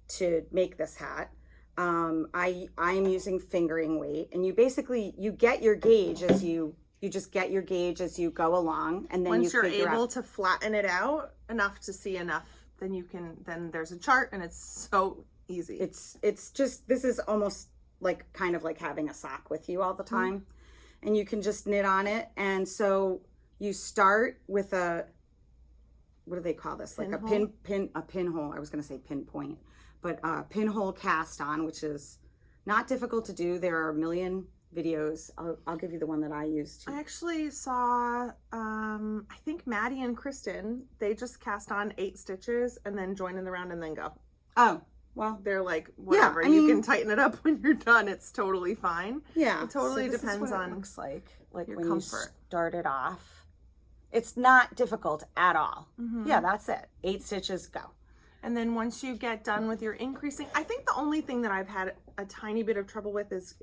[SPEAKER 1] to make this hat. I'm using fingering weight, and you get your gauge as you just get your gauge as you go along, and then
[SPEAKER 2] once you're able to flatten it out enough to see enough, then there's a chart, and it's so easy.
[SPEAKER 1] It's just, this is almost like kind of like having a sock with you all the time, and you can just knit on it. And so you start with what do they call this? Like a pinhole. I was going to say pinpoint, but a pinhole cast on, which is not difficult to do. There are a million videos. I'll give you the one that I used.
[SPEAKER 2] I actually saw, I think Maddie and Kristen, they just cast on 8 stitches and then join in the round and then go.
[SPEAKER 1] Oh, well,
[SPEAKER 2] they're like, whatever, you can tighten it up when you're done. It's totally fine.
[SPEAKER 1] Yeah.
[SPEAKER 2] It totally
[SPEAKER 1] so this
[SPEAKER 2] depends
[SPEAKER 1] is what
[SPEAKER 2] on
[SPEAKER 1] it looks like
[SPEAKER 2] your
[SPEAKER 1] when
[SPEAKER 2] comfort.
[SPEAKER 1] You start it off. It's not difficult at all. Yeah, that's it. 8 stitches, go.
[SPEAKER 2] And then once you get done with your increasing, I think the only thing that I've had a tiny bit of trouble with is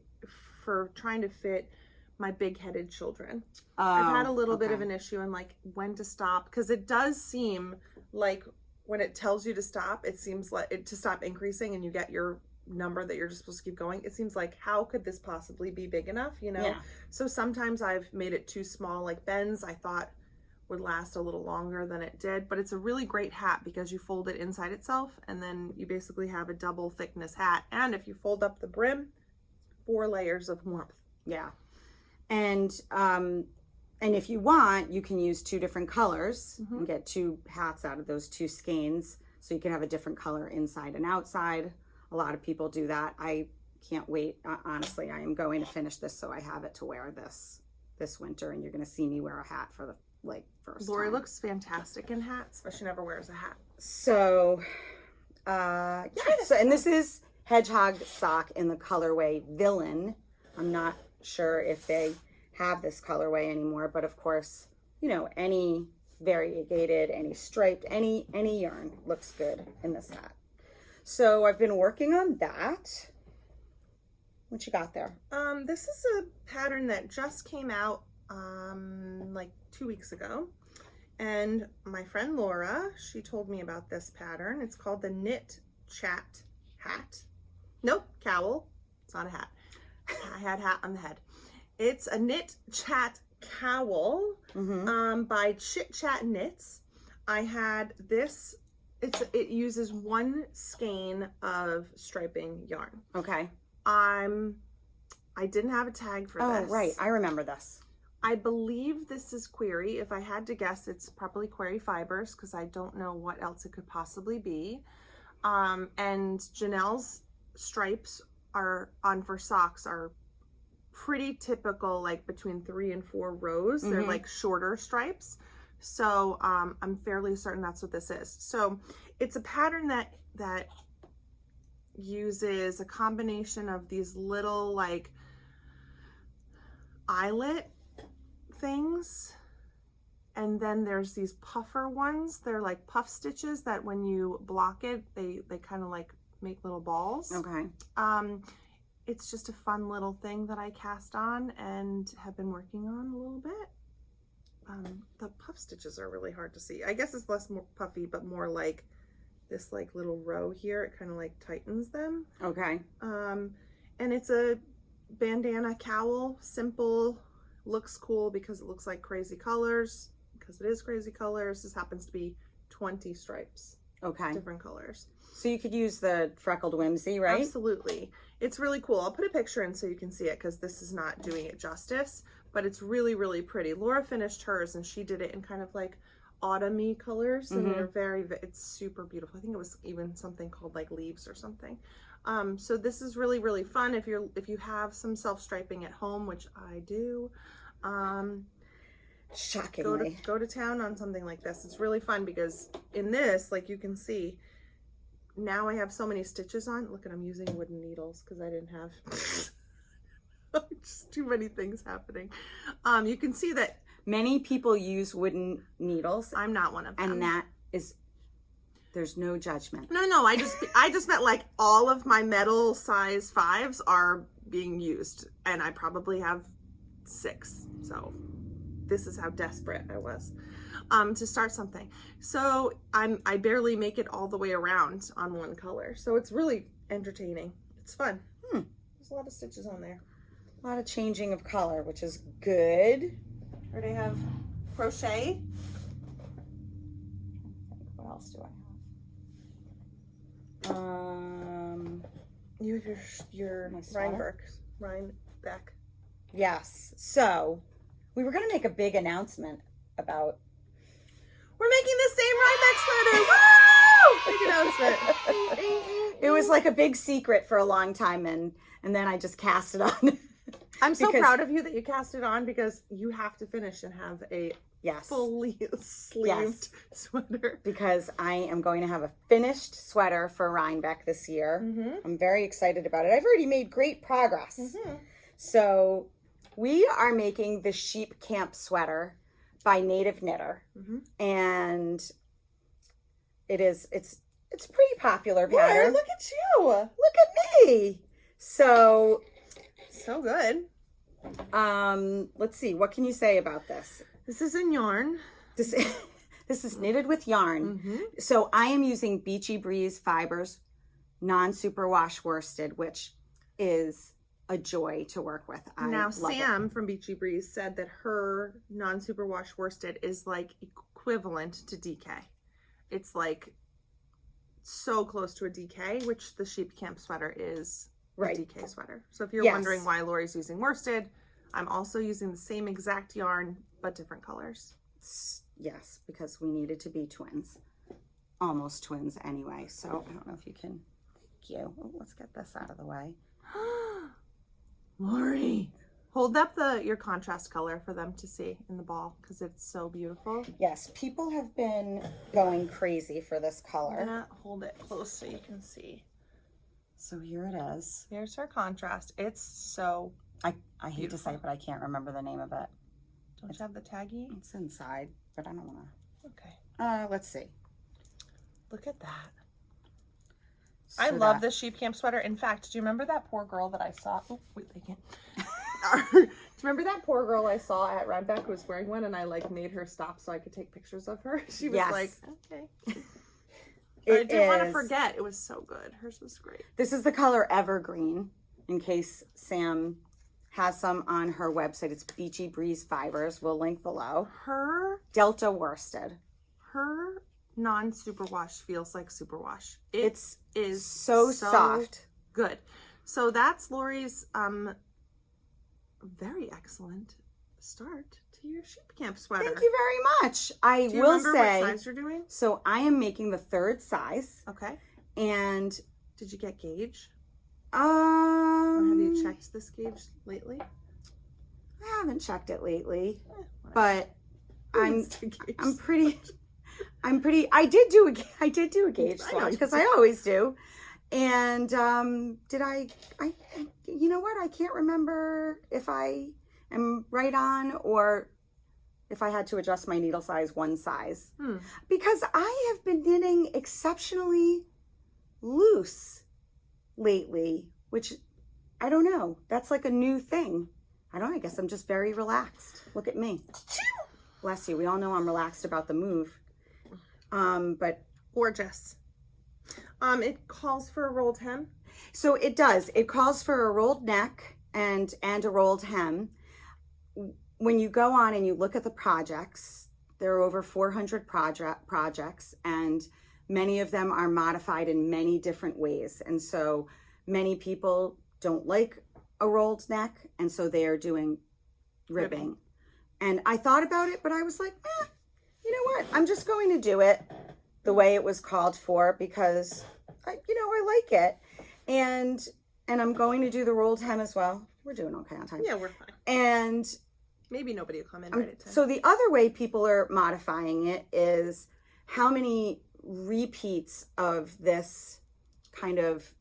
[SPEAKER 2] for trying to fit my big-headed children. I've had a little bit of an issue in like when to stop, because it does seem like when it tells you to stop, it seems like to stop increasing and you get your number that you're just supposed to keep going. It seems like, how could this possibly be big enough,
[SPEAKER 1] Yeah.
[SPEAKER 2] So sometimes I've made it too small, like Ben's I thought would last a little longer than it did, but it's a really great hat because you fold it inside itself, and then you basically have a double thickness hat. And if you fold up the brim, 4 layers of warmth.
[SPEAKER 1] Yeah. And if you want, you can use 2 different colors and get 2 hats out of those 2 skeins, so you can have a different color inside and outside. A lot of people do that. I can't wait. Honestly, I am going to finish this so I have it to wear this winter, and you're going to see me wear a hat for the first
[SPEAKER 2] Lori
[SPEAKER 1] time.
[SPEAKER 2] looks fantastic in hats, but she never wears a hat.
[SPEAKER 1] So, and this is Hedgehog sock in the colorway Villain. I'm not sure if they have this colorway anymore, but of course, any variegated, any striped, any yarn looks good in this hat. So I've been working on that. What you got there?
[SPEAKER 2] This is a pattern that just came out like 2 weeks ago, and my friend Laura, she told me about this pattern. It's called the Knit Chat hat. Nope, cowl. It's not a hat. I had hat on the head. It's a Knit Chat cowl by Chit Chat Knits. I had this. It uses 1 skein of striping yarn.
[SPEAKER 1] Okay.
[SPEAKER 2] I didn't have a tag for this.
[SPEAKER 1] Oh, right. I remember this.
[SPEAKER 2] I believe this is Query. If I had to guess, it's probably Query Fibers, because I don't know what else it could possibly be. And Janelle's stripes are on for socks are pretty typical, like between 3 and 4 rows. They're like shorter stripes. So I'm fairly certain that's what this is. So it's a pattern that uses a combination of these little like eyelet things, and then there's these puffer ones. They're like puff stitches that when you block it, they kind of like make little balls.
[SPEAKER 1] Okay.
[SPEAKER 2] It's just a fun little thing that I cast on and have been working on a little bit. The puff stitches are really hard to see. I guess it's less more puffy, but more like this like little row here. It kind of like tightens them.
[SPEAKER 1] Okay.
[SPEAKER 2] And it's a bandana cowl, simple, looks cool because it looks like crazy colors, because it is crazy colors. This happens to be 20 stripes.
[SPEAKER 1] Okay.
[SPEAKER 2] Different colors.
[SPEAKER 1] So you could use the freckled whimsy, right?
[SPEAKER 2] Absolutely. It's really cool. I'll put a picture in so you can see it, because this is not doing it justice, but it's really, really pretty. Laura finished hers and she did it in kind of like autumny colors, and they're it's super beautiful. I think it was even something called like leaves or something. So this is really, really fun if you have some self-striping at home, which I do.
[SPEAKER 1] Shockingly.
[SPEAKER 2] Go to town on something like this. It's really fun because in this, like you can see, now I have so many stitches on. Look at, I'm using wooden needles because I didn't have just too many things happening. You can see that
[SPEAKER 1] many people use wooden needles.
[SPEAKER 2] I'm not one of them.
[SPEAKER 1] And that is, there's no judgment.
[SPEAKER 2] No, I just meant like all of my metal size 5s are being used, and I probably have 6. So this is how desperate I was to start something. So I barely make it all the way around on one color. So it's really entertaining. It's fun. There's a lot of stitches on there.
[SPEAKER 1] A lot of changing of color, which is good.
[SPEAKER 2] Or they have crochet.
[SPEAKER 1] What else do I have?
[SPEAKER 2] You have your Rhinebeck.
[SPEAKER 1] Yes. So we were going to make a big announcement about.
[SPEAKER 2] We're making the same Rhinebeck sweater. Woo! Big announcement.
[SPEAKER 1] It was like a big secret for a long time, and then I just cast it on.
[SPEAKER 2] I'm so proud of you that you cast it on, because you have to finish and have a fully sleeved sweater.
[SPEAKER 1] Because I am going to have a finished sweater for Rhinebeck this year. I'm very excited about it. I've already made great progress. So we are making the sheep camp sweater by Native Knitter, and it's a pretty popular pattern.
[SPEAKER 2] Look at you!
[SPEAKER 1] Look at me! So
[SPEAKER 2] good.
[SPEAKER 1] Let's see. What can you say about this?
[SPEAKER 2] This is in yarn.
[SPEAKER 1] This is knitted with yarn. So I am using Beachy Breeze Fibers non-superwash worsted, which is a joy to work with.
[SPEAKER 2] Now, Sam from Beachy Breeze said that her non-superwash worsted is like equivalent to DK. It's like so close to a DK, which the sheep camp sweater is a DK sweater. So if you're wondering why Lori's using worsted, I'm also using the same exact yarn, but different colors.
[SPEAKER 1] Yes, because we needed to be twins. Almost twins anyway. So I don't know if you can. Thank you. Oh, let's get this out of the way.
[SPEAKER 2] Lori, hold up your contrast color for them to see in the ball, because it's so beautiful.
[SPEAKER 1] Yes, people have been going crazy for this color.
[SPEAKER 2] I'm gonna hold it close so you can see.
[SPEAKER 1] So here it is.
[SPEAKER 2] Here's her contrast. It's so
[SPEAKER 1] I hate to say it, but I can't remember the name of it.
[SPEAKER 2] Don't you have the taggy?
[SPEAKER 1] It's inside, but I don't want to.
[SPEAKER 2] Okay.
[SPEAKER 1] Let's see.
[SPEAKER 2] Look at that.
[SPEAKER 1] So
[SPEAKER 2] I love this sheep camp sweater. In fact, do you remember that poor girl that I saw? Oh, wait, they can't. Do you remember that poor girl I saw at Rhinebeck who was wearing one, and I like made her stop so I could take pictures of her? She was like, okay. I didn't want to forget. It was so good. Hers was great.
[SPEAKER 1] This is the color Evergreen, in case Sam has some on her website. It's Beachy Breeze Fibers. We'll link below.
[SPEAKER 2] Her
[SPEAKER 1] Delta worsted.
[SPEAKER 2] Her non-superwash feels like superwash.
[SPEAKER 1] It is so soft.
[SPEAKER 2] Good. So that's Lori's very excellent start to your sheep camp sweater.
[SPEAKER 1] Thank you very much. I
[SPEAKER 2] Do you
[SPEAKER 1] will
[SPEAKER 2] remember
[SPEAKER 1] say,
[SPEAKER 2] what size you're doing?
[SPEAKER 1] So I am making the 3rd size.
[SPEAKER 2] Okay.
[SPEAKER 1] And
[SPEAKER 2] did you get gauge? Or have you checked this gauge lately?
[SPEAKER 1] I haven't checked it lately, but I'm pretty. I did do a gauge swatch because I always do. And did I? You know what? I can't remember if I am right on or if I had to adjust my needle size one size, because I have been knitting exceptionally loose lately, which I don't know. That's like a new thing. I don't know. I guess I'm just very relaxed. Look at me. Bless you. We all know I'm relaxed about the move. But
[SPEAKER 2] gorgeous. It calls for a rolled hem.
[SPEAKER 1] So it does. It calls for a rolled neck and a rolled hem. When you go on and you look at the projects, there are over 400 projects, and many of them are modified in many different ways. And so many people don't like a rolled neck, and so they are doing ribbing. And I thought about it, but I was like, you know what? I'm just going to do it the way it was called for because I like it. And I'm going to do the rolled hem as well. We're doing okay on time.
[SPEAKER 2] Yeah, we're fine.
[SPEAKER 1] And
[SPEAKER 2] maybe nobody will come in right at 10.
[SPEAKER 1] So the other way people are modifying it is how many repeats of this kind of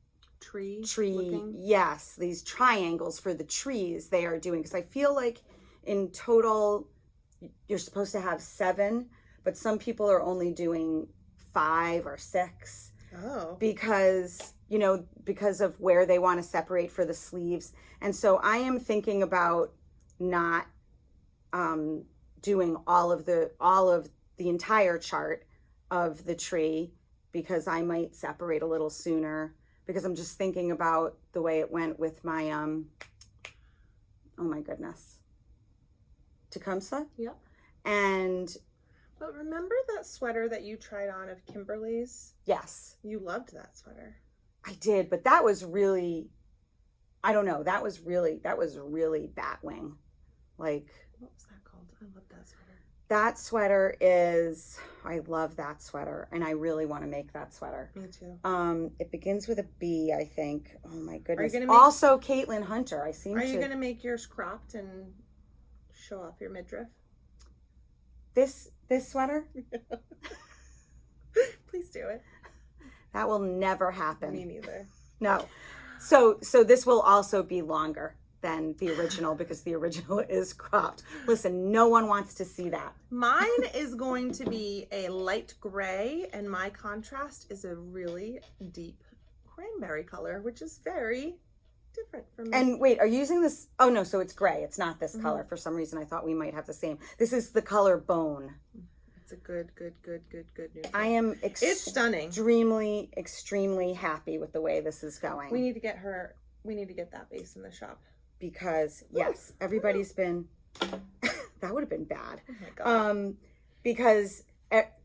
[SPEAKER 2] tree
[SPEAKER 1] looking. Yes, these triangles for the trees they are doing, because I feel like in total you're supposed to have 7, but some people are only doing 5 or 6.
[SPEAKER 2] Oh.
[SPEAKER 1] Because of where they want to separate for the sleeves. And so I am thinking about not doing all of the entire chart of the tree, because I might separate a little sooner, because I'm just thinking about the way it went with my oh my goodness, Tecumseh.
[SPEAKER 2] Yep.
[SPEAKER 1] But
[SPEAKER 2] remember that sweater that you tried on of Kimberly's?
[SPEAKER 1] Yes.
[SPEAKER 2] You loved that sweater.
[SPEAKER 1] I did, but that was really, I don't know, that was really Batwing. Like,
[SPEAKER 2] what was that called? I love that sweater.
[SPEAKER 1] That sweater is, I love that sweater, and I really want to make that sweater.
[SPEAKER 2] Me too.
[SPEAKER 1] It begins with a B, I think. Oh my goodness.
[SPEAKER 2] Are you
[SPEAKER 1] also Caitlin Hunter, Are
[SPEAKER 2] you going to make yours cropped and show off your midriff?
[SPEAKER 1] This sweater?
[SPEAKER 2] Please do it.
[SPEAKER 1] That will never happen.
[SPEAKER 2] Me neither.
[SPEAKER 1] No. So this will also be longer than the original, because the original is cropped. Listen, no one wants to see that.
[SPEAKER 2] Mine is going to be a light gray, and my contrast is a really deep cranberry color, which is very different from me.
[SPEAKER 1] And wait, are you using this? Oh no, so it's gray. It's not this color. For some reason I thought we might have the same. This is the color Bone.
[SPEAKER 2] It's a good neutral.
[SPEAKER 1] I am
[SPEAKER 2] it's stunning.
[SPEAKER 1] Extremely happy with the way this is going.
[SPEAKER 2] We need to get that base in the shop.
[SPEAKER 1] Because yes, everybody's been that would have been bad.
[SPEAKER 2] Oh my God.
[SPEAKER 1] Because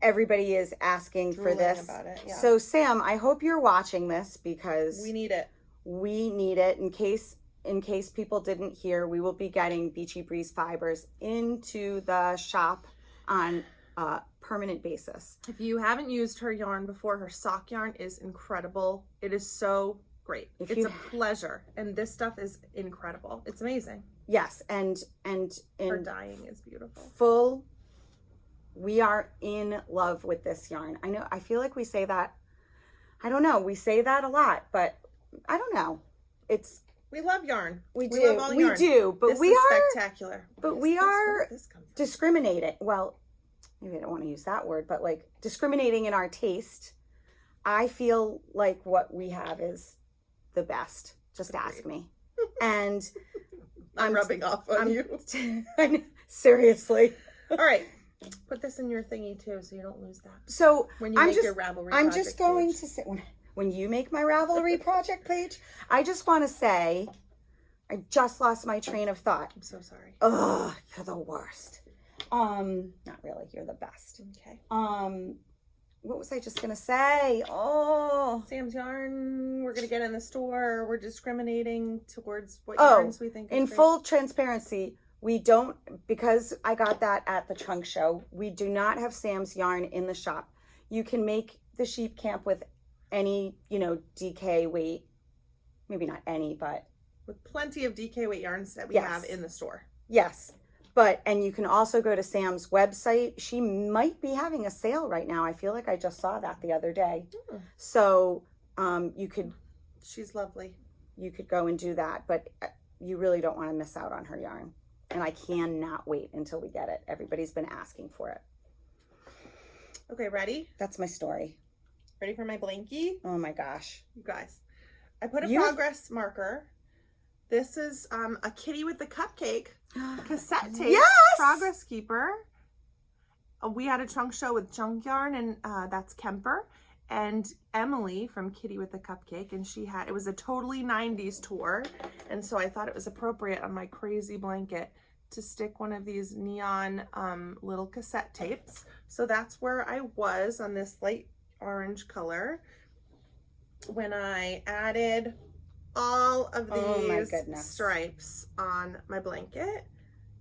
[SPEAKER 1] everybody is asking for this.
[SPEAKER 2] About it, yeah.
[SPEAKER 1] So Sam, I hope you're watching this, because
[SPEAKER 2] we need it.
[SPEAKER 1] We need it. In case people didn't hear, we will be getting Beachy Breeze fibers into the shop on a permanent basis.
[SPEAKER 2] If you haven't used her yarn before, her sock yarn is incredible. It is so great. It's a pleasure, and this stuff is incredible. It's amazing.
[SPEAKER 1] Yes, and
[SPEAKER 2] her dyeing is beautiful.
[SPEAKER 1] We are in love with this yarn. I know. I feel like we say that. I don't know. We say that a lot, but I don't know.
[SPEAKER 2] We love yarn.
[SPEAKER 1] We do.
[SPEAKER 2] Love all yarn.
[SPEAKER 1] We do. But
[SPEAKER 2] this is spectacular.
[SPEAKER 1] But we are discriminating. Well, maybe I don't want to use that word, but like discriminating in our taste. I feel like what we have is the best. Just ask me. And
[SPEAKER 2] I'm rubbing off on you.
[SPEAKER 1] Seriously.
[SPEAKER 2] All right. Put this in your thingy too, so you don't lose that.
[SPEAKER 1] So
[SPEAKER 2] when you make your Ravelry
[SPEAKER 1] I'm just going to say, when you make my Ravelry project page, I just want to say, I just lost my train of thought.
[SPEAKER 2] I'm so sorry.
[SPEAKER 1] Ugh, you're the worst. Not really. You're the best.
[SPEAKER 2] Okay.
[SPEAKER 1] What was I just gonna say? Oh,
[SPEAKER 2] Sam's yarn. We're gonna get in the store. We're discriminating towards what yarns we think.
[SPEAKER 1] In full transparency, we don't, because I got that at the trunk show. We do not have Sam's yarn in the shop. You can make the sheep camp with any, DK weight maybe not any, but
[SPEAKER 2] with plenty of DK weight yarns that we
[SPEAKER 1] Yes.
[SPEAKER 2] have in the store.
[SPEAKER 1] yes. But, and you can also go to Sam's website. She might be having a sale right now. I feel like I just saw that the other day. So you could
[SPEAKER 2] She's lovely.
[SPEAKER 1] go and do that, but you really don't want to miss out on her yarn. And I cannot wait until we get it. Everybody's been asking for it.
[SPEAKER 2] Okay, ready?
[SPEAKER 1] That's my story.
[SPEAKER 2] Ready for my blankie?
[SPEAKER 1] Oh my gosh.
[SPEAKER 2] You guys, I put a
[SPEAKER 1] You-
[SPEAKER 2] progress marker. This is a kitty with the cupcake cassette tape.
[SPEAKER 1] Yes!
[SPEAKER 2] Progress keeper. We had a trunk show with Junk Yarn, and that's Kemper. And Emily from Kitty with the Cupcake, and it was a totally 90s tour. And so I thought it was appropriate on my crazy blanket to stick one of these neon little cassette tapes. So that's where I was on this light orange color when I added all of
[SPEAKER 1] Oh my
[SPEAKER 2] these
[SPEAKER 1] goodness.
[SPEAKER 2] stripes on my blanket.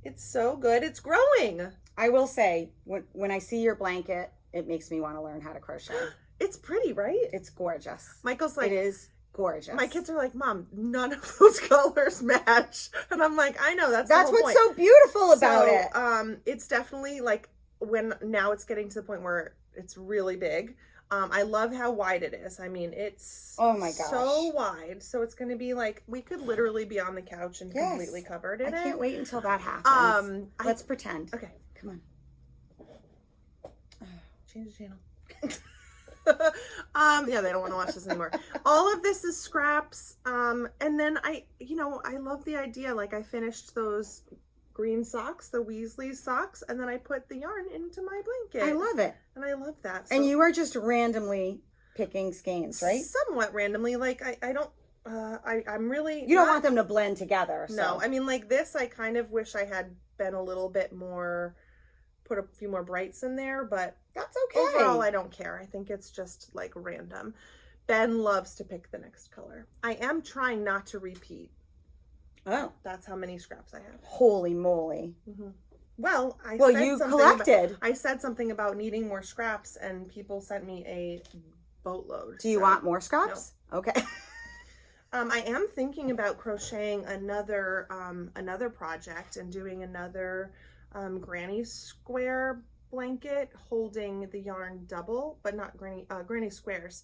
[SPEAKER 2] It's so good. It's growing.
[SPEAKER 1] I will say, when I see your blanket, it makes me want to learn how to crochet.
[SPEAKER 2] It's pretty, right?
[SPEAKER 1] It's gorgeous.
[SPEAKER 2] Michael's like,
[SPEAKER 1] It is gorgeous.
[SPEAKER 2] my kids are like, Mom, none of those colors match. And I'm like, I know, that's the whole
[SPEAKER 1] what's
[SPEAKER 2] point.
[SPEAKER 1] so beautiful about it.
[SPEAKER 2] It's definitely like now it's getting to the point where it's really big. I love how wide it is. I mean, it's
[SPEAKER 1] Oh my gosh.
[SPEAKER 2] so wide. So it's going to be like, we could literally be on the couch and
[SPEAKER 1] Yes.
[SPEAKER 2] completely covered
[SPEAKER 1] I
[SPEAKER 2] in it.
[SPEAKER 1] can't wait until that happens.
[SPEAKER 2] I-
[SPEAKER 1] Let's pretend.
[SPEAKER 2] Okay,
[SPEAKER 1] Come on.
[SPEAKER 2] change the channel. Yeah, they don't want to watch this anymore. All of this is scraps. And then I love the idea. Like, I finished those green socks, the Weasley socks, and then I put the yarn into my blanket.
[SPEAKER 1] I love it.
[SPEAKER 2] And I love that.
[SPEAKER 1] And
[SPEAKER 2] So-
[SPEAKER 1] you are just randomly picking skeins, right?
[SPEAKER 2] Somewhat randomly. Like, I don't, I'm really.
[SPEAKER 1] You don't want them to blend together. So.
[SPEAKER 2] No, I mean, like this, I kind of wish I had been a little bit more, put a few more brights in there, but
[SPEAKER 1] that's okay.
[SPEAKER 2] overall, I don't care. I think it's just like random. Ben loves to pick the next color. I am trying not to repeat.
[SPEAKER 1] Oh,
[SPEAKER 2] That's how many scraps I have.
[SPEAKER 1] holy moly.
[SPEAKER 2] Well,
[SPEAKER 1] You collected.
[SPEAKER 2] I said something about needing more scraps, and people sent me a boatload.
[SPEAKER 1] Do you want more scraps? No. Okay.
[SPEAKER 2] I am thinking about crocheting another project and doing another granny square blanket holding the yarn double, but not granny squares.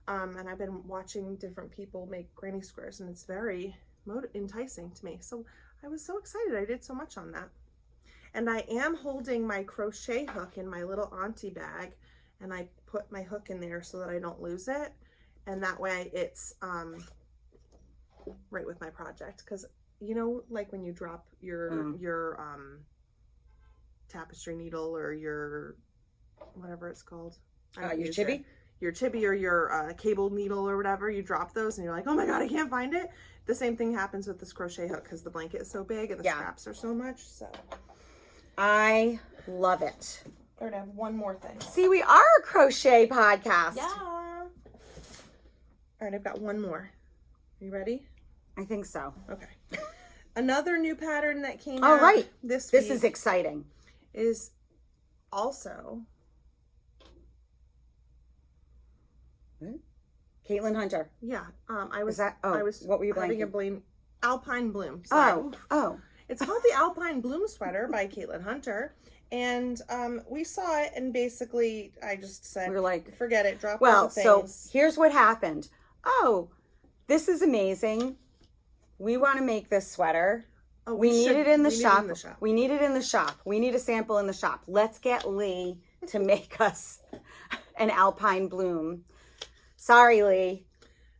[SPEAKER 2] And I've been watching different people make granny squares, and it's very enticing to me. So I was so excited. I did so much on that. And I am holding my crochet hook in my little auntie bag, and I put my hook in there so that I don't lose it. And that way it's right with my project. Because, like when you drop your tapestry needle or your, whatever it's called.
[SPEAKER 1] Your chibi?
[SPEAKER 2] Your chibi or your cable needle or whatever, you drop those and you're like, oh my God, I can't find it. The same thing happens with this crochet hook because the blanket is so big and the scraps are so much. So
[SPEAKER 1] I love it.
[SPEAKER 2] We're gonna have one more thing.
[SPEAKER 1] See, we are a crochet podcast.
[SPEAKER 2] Yeah. All right, I've got one more. Are you ready?
[SPEAKER 1] I think so.
[SPEAKER 2] Okay. Another new pattern that came
[SPEAKER 1] All
[SPEAKER 2] out
[SPEAKER 1] right.
[SPEAKER 2] this
[SPEAKER 1] This
[SPEAKER 2] week
[SPEAKER 1] is exciting.
[SPEAKER 2] is also
[SPEAKER 1] Caitlin Hunter.
[SPEAKER 2] yeah. I was
[SPEAKER 1] Is that? Oh,
[SPEAKER 2] I was
[SPEAKER 1] what were you
[SPEAKER 2] having
[SPEAKER 1] blanking?
[SPEAKER 2] Alpine Bloom. Sorry.
[SPEAKER 1] Oh.
[SPEAKER 2] It's called the Alpine Bloom Sweater by Caitlin Hunter. And we saw it, and basically I just said,
[SPEAKER 1] We were like,
[SPEAKER 2] forget it, drop all
[SPEAKER 1] well,
[SPEAKER 2] the
[SPEAKER 1] so
[SPEAKER 2] things.
[SPEAKER 1] here's what happened. Oh, this is amazing. We want to make this sweater.
[SPEAKER 2] Oh,
[SPEAKER 1] We need it in the shop.
[SPEAKER 2] shop.
[SPEAKER 1] We need it in the shop. We need a sample in the shop. Let's get Lee to make us an Alpine Bloom. Sorry, Lee.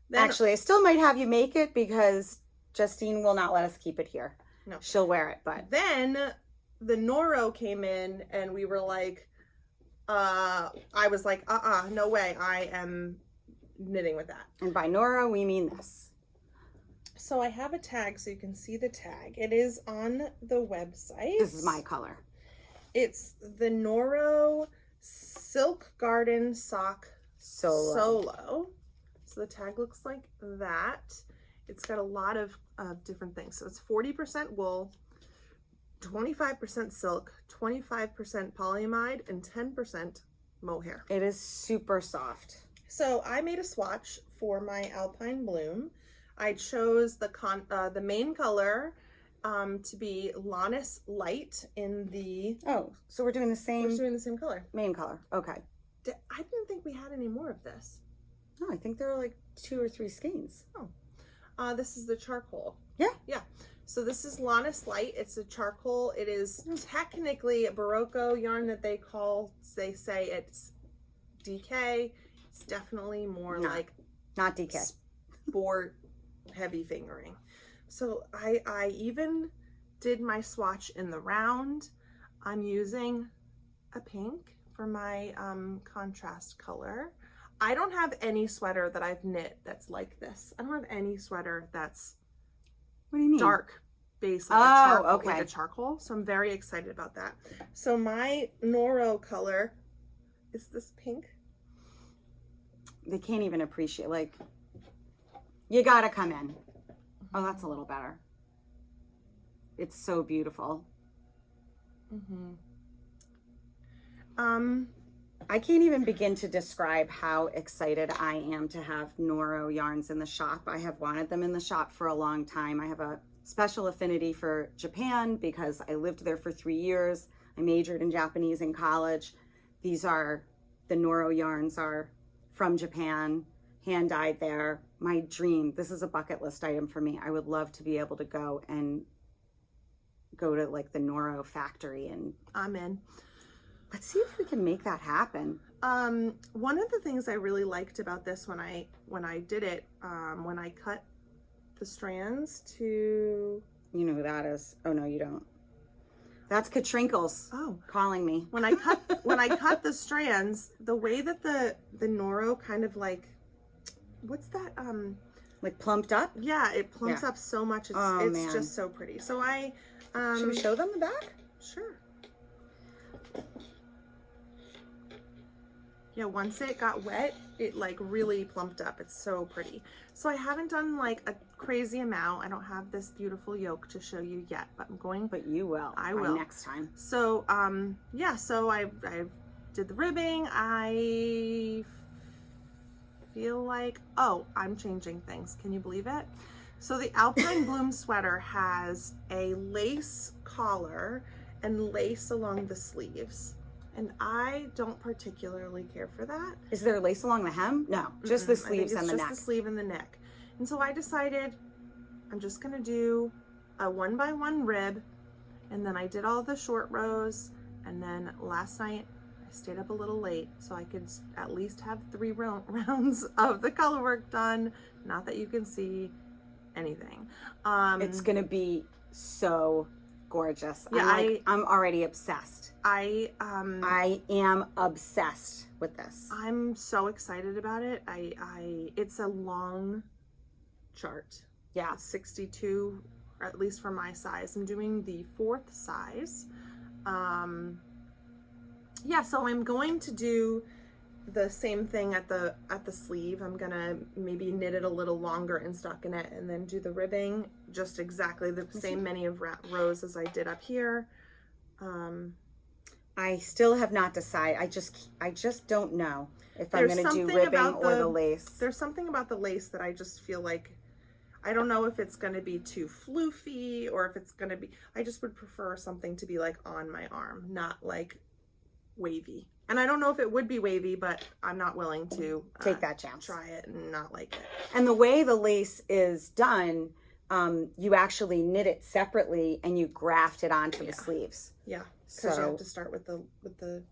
[SPEAKER 2] Then-
[SPEAKER 1] Actually, I still might have you make it because Justine will not let us keep it here.
[SPEAKER 2] No.
[SPEAKER 1] She'll wear it, but
[SPEAKER 2] Then the Noro came in, and we were like, I was like, no way, I am knitting with that.
[SPEAKER 1] and by Nora we mean this.
[SPEAKER 2] So I have a tag so you can see the tag. It is on the website.
[SPEAKER 1] This is my color.
[SPEAKER 2] It's the Noro Silk Garden Sock Solo. So the tag looks like that. It's got a lot of different things. So it's 40% wool, 25% silk, 25% polyamide, and 10% mohair.
[SPEAKER 1] It is super soft.
[SPEAKER 2] So I made a swatch for my Alpine Bloom. I chose the main color to be Lannis Light in the...
[SPEAKER 1] Oh, so we're doing the same...
[SPEAKER 2] We're doing the same color.
[SPEAKER 1] Main color. Okay.
[SPEAKER 2] I didn't think we had any more of this.
[SPEAKER 1] No, I think there are like 2 or 3 skeins.
[SPEAKER 2] Oh. This is the charcoal.
[SPEAKER 1] Yeah.
[SPEAKER 2] Yeah. So this is Lannis Light. It's a charcoal. It is technically a Barocco yarn that they say it's DK. It's definitely more like...
[SPEAKER 1] Not DK.
[SPEAKER 2] Sport heavy fingering. So I even did my swatch in the round. I'm using a pink for my contrast color. I don't have any sweater that I've knit that's like this. I don't have any sweater that's...
[SPEAKER 1] What do you mean?
[SPEAKER 2] Dark base like a charcoal. So I'm very excited about that. So my Noro color is this pink.
[SPEAKER 1] They can't even appreciate, like, you gotta come in. Oh, that's a little better. It's so beautiful. I can't even begin to describe how excited I am to have Noro yarns in the shop. I have wanted them in the shop for a long time. I have a special affinity for Japan because I lived there for 3 years. I majored in Japanese in college. The Noro yarns are from Japan, hand dyed there. My dream, this is a bucket list item for me. I would love to be able to go to like the Noro factory and...
[SPEAKER 2] I'm in.
[SPEAKER 1] Let's see if we can make that happen.
[SPEAKER 2] One of the things I really liked about this when I did it, when I cut the strands to...
[SPEAKER 1] You know who that is. Oh, no, you don't. That's Katrinkles calling me.
[SPEAKER 2] When I cut the strands, the way that the Noro kind of like, what's that?
[SPEAKER 1] Like plumped up?
[SPEAKER 2] Yeah, it plumps up so much. It's just so pretty. So
[SPEAKER 1] should we show them the back?
[SPEAKER 2] Sure. Yeah, once it got wet, it like really plumped up. It's so pretty. So I haven't done like a crazy amount. I don't have this beautiful yoke to show you yet, but I'm going.
[SPEAKER 1] But you will.
[SPEAKER 2] I will
[SPEAKER 1] next time.
[SPEAKER 2] So yeah. So I did the ribbing. I feel like I'm changing things. Can you believe it? So the Alpine Bloom sweater has a lace collar and lace along the sleeves. And I don't particularly care for that.
[SPEAKER 1] Is there lace along the hem? No, just the sleeves and the neck.
[SPEAKER 2] Just the sleeve and the neck. And so I decided I'm just gonna do a 1x1 rib, and then I did all the short rows, and then last night I stayed up a little late so I could at least have 3 rounds of the color work done. Not that you can see anything.
[SPEAKER 1] It's gonna be so gorgeous.
[SPEAKER 2] Yeah,
[SPEAKER 1] I'm already obsessed.
[SPEAKER 2] I
[SPEAKER 1] am obsessed with this.
[SPEAKER 2] I'm so excited about it. It's a long chart.
[SPEAKER 1] Yeah.
[SPEAKER 2] It's 62, or at least for my size. I'm doing the 4th size. Yeah, so I'm going to do the same thing at the sleeve. I'm gonna maybe knit it a little longer in stockinette and then do the ribbing just exactly the same many of rows as I did up here.
[SPEAKER 1] I still have not decided. I just don't know if I'm gonna do ribbing or the lace.
[SPEAKER 2] There's something about the lace that I just feel like, I don't know if it's gonna be too floofy or if it's gonna be, I just would prefer something to be like on my arm, not like wavy. And I don't know if it would be wavy, but I'm not willing to
[SPEAKER 1] take that chance.
[SPEAKER 2] Try it and not like it.
[SPEAKER 1] And the way the lace is done, you actually knit it separately and you graft it onto the sleeves.
[SPEAKER 2] Yeah, because you have to start with the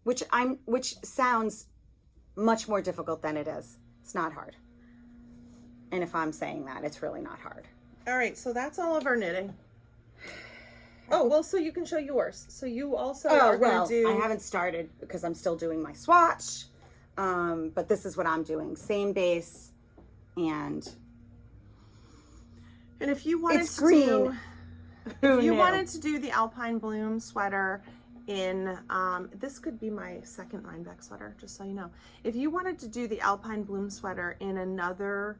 [SPEAKER 1] which sounds much more difficult than it is. It's not hard. And if I'm saying that, it's really not hard.
[SPEAKER 2] All right, so that's all of our knitting. Oh, well, so you can show yours. So you also are going to do...
[SPEAKER 1] I haven't started because I'm still doing my swatch. But this is what I'm doing. Same base and
[SPEAKER 2] if you wanted
[SPEAKER 1] it's green.
[SPEAKER 2] Wanted to do the Alpine Bloom sweater in, this could be my second Rhinebeck sweater, just so you know. If you wanted to do the Alpine Bloom sweater in another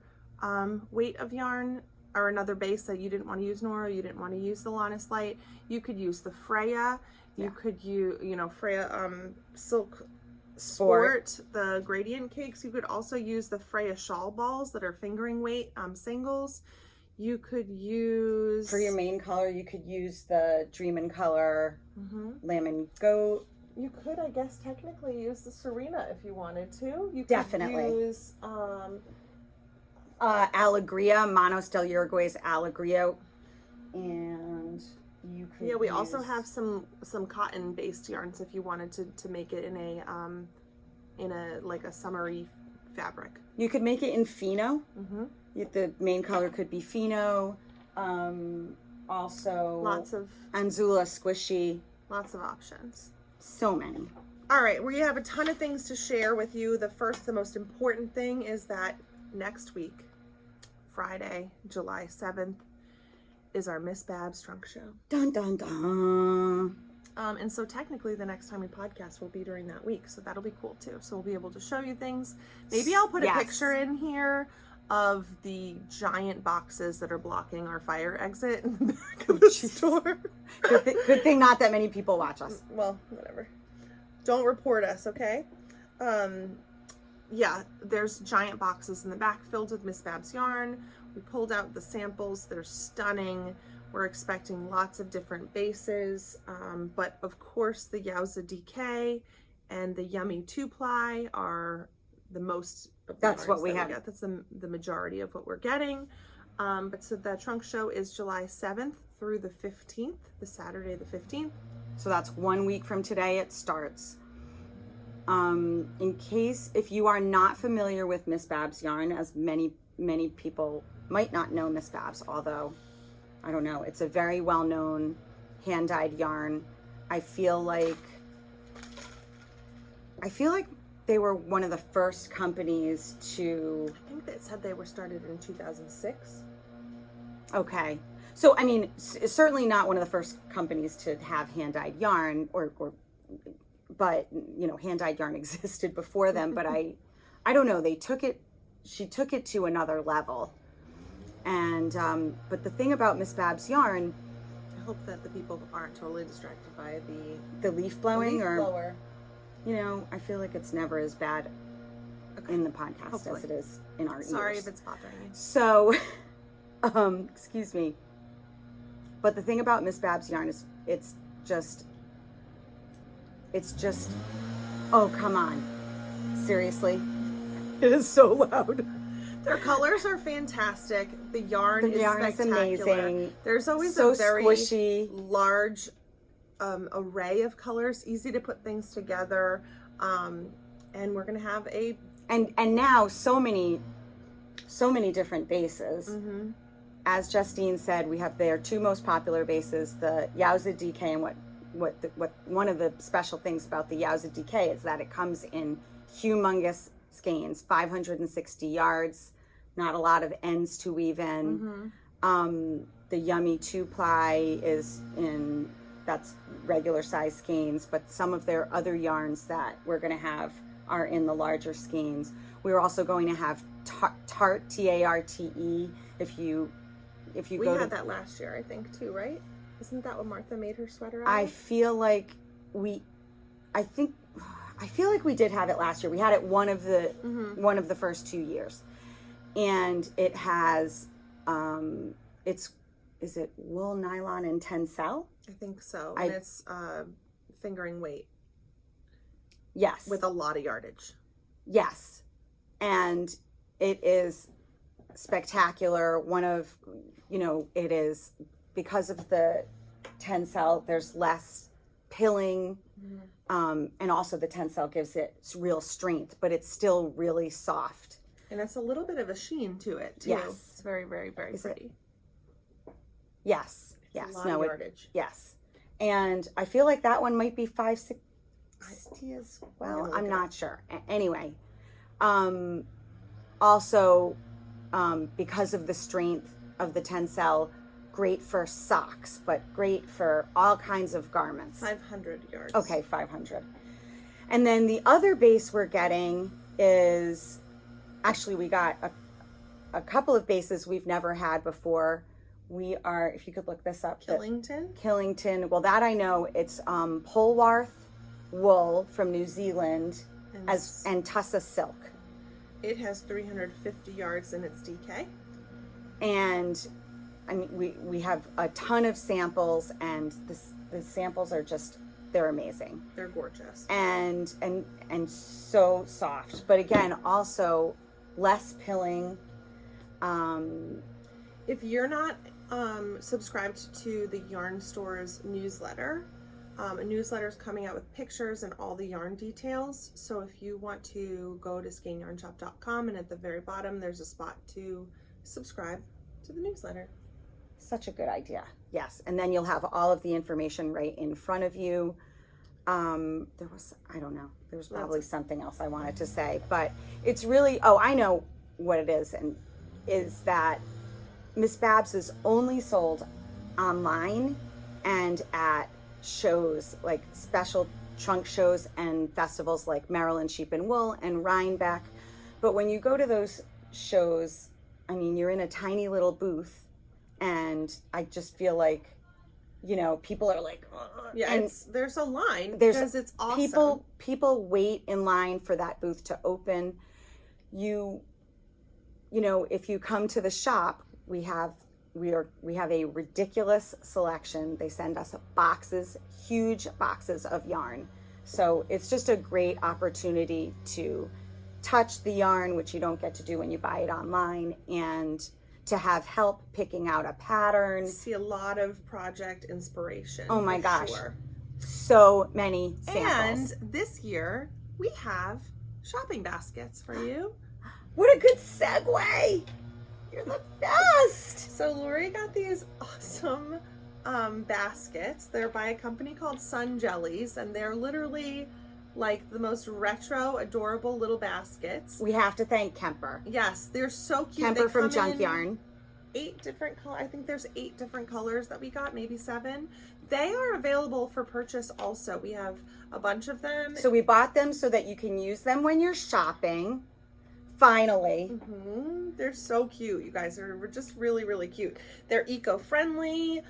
[SPEAKER 2] weight of yarn, or another base that you didn't want to use Nora, you didn't want to use the Lannis Light, you could use the Freya. You could use, Freya silk Sport, the gradient cakes. You could also use the Freya shawl balls that are fingering weight singles. You could use...
[SPEAKER 1] For your main color, you could use the Dream in Color Lamb and Goat.
[SPEAKER 2] You could, I guess, technically use the Serena if you wanted to. You could
[SPEAKER 1] Definitely.
[SPEAKER 2] use...
[SPEAKER 1] Alegria, Manos del Uruguay's Alegria. And you could
[SPEAKER 2] Yeah, we also have some cotton-based yarns if you wanted to make it in a like a summery fabric.
[SPEAKER 1] You could make it in Fino. The main color could be Fino. Also,
[SPEAKER 2] Lots of
[SPEAKER 1] Anzula Squishy.
[SPEAKER 2] Lots of options.
[SPEAKER 1] So many.
[SPEAKER 2] All right, we have a ton of things to share with you. The most important thing is that next week, Friday, July 7th, is our Miss Babs Trunk Show.
[SPEAKER 1] Dun, dun, dun.
[SPEAKER 2] And so technically the next time we podcast will be during that week. So that'll be cool too. So we'll be able to show you things. Maybe I'll put a picture in here of the giant boxes that are blocking our fire exit in the back of the store.
[SPEAKER 1] Good thing not that many people watch us.
[SPEAKER 2] Well, whatever. Don't report us, okay? Yeah, there's giant boxes in the back filled with Miss Babs yarn. We pulled out the samples. They're stunning. We're expecting lots of different bases, but of course the Yowza DK and the Yummy 2-ply are the most of the
[SPEAKER 1] That's what we have.
[SPEAKER 2] That's the majority of what we're getting. But so the trunk show is July 7th through the 15th, the Saturday the 15th.
[SPEAKER 1] So that's 1 week from today it starts. In case, if you are not familiar with Miss Babs yarn, as many people might not know Miss Babs, although, I don't know, it's a very well-known hand-dyed yarn. I feel like they were one of the first companies to...
[SPEAKER 2] I think that said they were started in 2006.
[SPEAKER 1] Okay. So, I mean, certainly not one of the first companies to have hand-dyed yarn, but, you know, hand-dyed yarn existed before them, but I don't know, she took it to another level. And, but the thing about Miss Babs yarn...
[SPEAKER 2] I hope that the people aren't totally distracted by
[SPEAKER 1] the leaf blowing
[SPEAKER 2] blower.
[SPEAKER 1] You know, I feel like it's never as bad in the podcast as it is in our ears.
[SPEAKER 2] Sorry if it's bothering you.
[SPEAKER 1] So, excuse me. But the thing about Miss Babs yarn is it's just, oh, come on. Seriously? It is so loud.
[SPEAKER 2] Their colors are fantastic. The yarn is spectacular.
[SPEAKER 1] Amazing.
[SPEAKER 2] There's always
[SPEAKER 1] so
[SPEAKER 2] a very
[SPEAKER 1] squishy,
[SPEAKER 2] large array of colors, easy to put things together. And we're gonna have
[SPEAKER 1] and now so many different bases.
[SPEAKER 2] Mm-hmm.
[SPEAKER 1] As Justine said, we have their two most popular bases, the Yowza DK, and what one of the special things about the Yowza DK is that it comes in humongous skeins, 560 yards, not a lot of ends to weave in.
[SPEAKER 2] Mm-hmm.
[SPEAKER 1] The Yummy 2-ply is that's regular size skeins, but some of their other yarns that we're going to have are in the larger skeins. We're also going to have Tarte, T-A-R-T-E. If you
[SPEAKER 2] we
[SPEAKER 1] go
[SPEAKER 2] had that last year, I think, too, right? Isn't that what Martha made her sweater out
[SPEAKER 1] I
[SPEAKER 2] of?
[SPEAKER 1] feel like we did have it last year. We had it one of the first 2 years, and it has is it wool, nylon, and tencel?
[SPEAKER 2] I think so. And it's fingering weight.
[SPEAKER 1] Yes.
[SPEAKER 2] With a lot of yardage.
[SPEAKER 1] Yes. And it is spectacular. It is, because of the tencel, there's less pilling. Mm-hmm. And also the tencel gives it real strength, but it's still really soft.
[SPEAKER 2] And it's a little bit of a sheen to it, too.
[SPEAKER 1] Yes.
[SPEAKER 2] It's very, very, very pretty.
[SPEAKER 1] Yes.
[SPEAKER 2] It's
[SPEAKER 1] yes.
[SPEAKER 2] a lot of yardage.
[SPEAKER 1] Yes. And I feel like that one might be 560 as well. I'm not sure. Anyway, also, because of the strength of the tencel, great for socks, but great for all kinds of garments.
[SPEAKER 2] 500 yards.
[SPEAKER 1] Okay, 500. And then the other base we're getting is, actually we got a couple of bases we've never had before. We are, if you could look this up.
[SPEAKER 2] Killington?
[SPEAKER 1] Well, that I know. It's Polwarth wool from New Zealand. and Tussa silk.
[SPEAKER 2] It has 350 yards in its DK.
[SPEAKER 1] And I mean, we have a ton of samples, and the samples are just, they're amazing.
[SPEAKER 2] They're gorgeous.
[SPEAKER 1] And so soft. But again, also less pilling.
[SPEAKER 2] If you're not subscribed to the Yarn Store's newsletter, a newsletter is coming out with pictures and all the yarn details. So if you want to go to skeinyarnshop.com, and at the very bottom there's a spot to subscribe to the newsletter.
[SPEAKER 1] Such a good idea. Yes. And then you'll have all of the information right in front of you. There was probably something else I wanted to say, but it's really, I know what it is, and is that Miss Babs is only sold online and at shows, like special trunk shows and festivals like Maryland Sheep and Wool and Rhinebeck. But when you go to those shows, I mean, you're in a tiny little booth, and I just feel like, people are like, ugh.
[SPEAKER 2] Yeah,
[SPEAKER 1] and
[SPEAKER 2] there's a line because it's awesome.
[SPEAKER 1] People wait in line for that booth to open. If you come to the shop, we have a ridiculous selection. They send us boxes, huge boxes of yarn. So it's just a great opportunity to touch the yarn, which you don't get to do when you buy it online, and to have help picking out a pattern.
[SPEAKER 2] See a lot of project inspiration.
[SPEAKER 1] Oh my gosh.
[SPEAKER 2] Sure.
[SPEAKER 1] So many samples.
[SPEAKER 2] And this year we have shopping baskets for you.
[SPEAKER 1] What a good segue. You're the best.
[SPEAKER 2] So Lori got these awesome baskets. They're by a company called Sun Jellies, and they're literally like the most retro, adorable little baskets.
[SPEAKER 1] We have to thank Kemper.
[SPEAKER 2] Yes, they're so cute.
[SPEAKER 1] Kemper from Junk Yarn.
[SPEAKER 2] 8 different colors. I think there's 8 different colors that we got, maybe 7. They are available for purchase also. We have a bunch of them.
[SPEAKER 1] So we bought them so that you can use them when you're shopping. Finally.
[SPEAKER 2] Mm-hmm. They're so cute. You guys are just really, really cute. They're eco-friendly.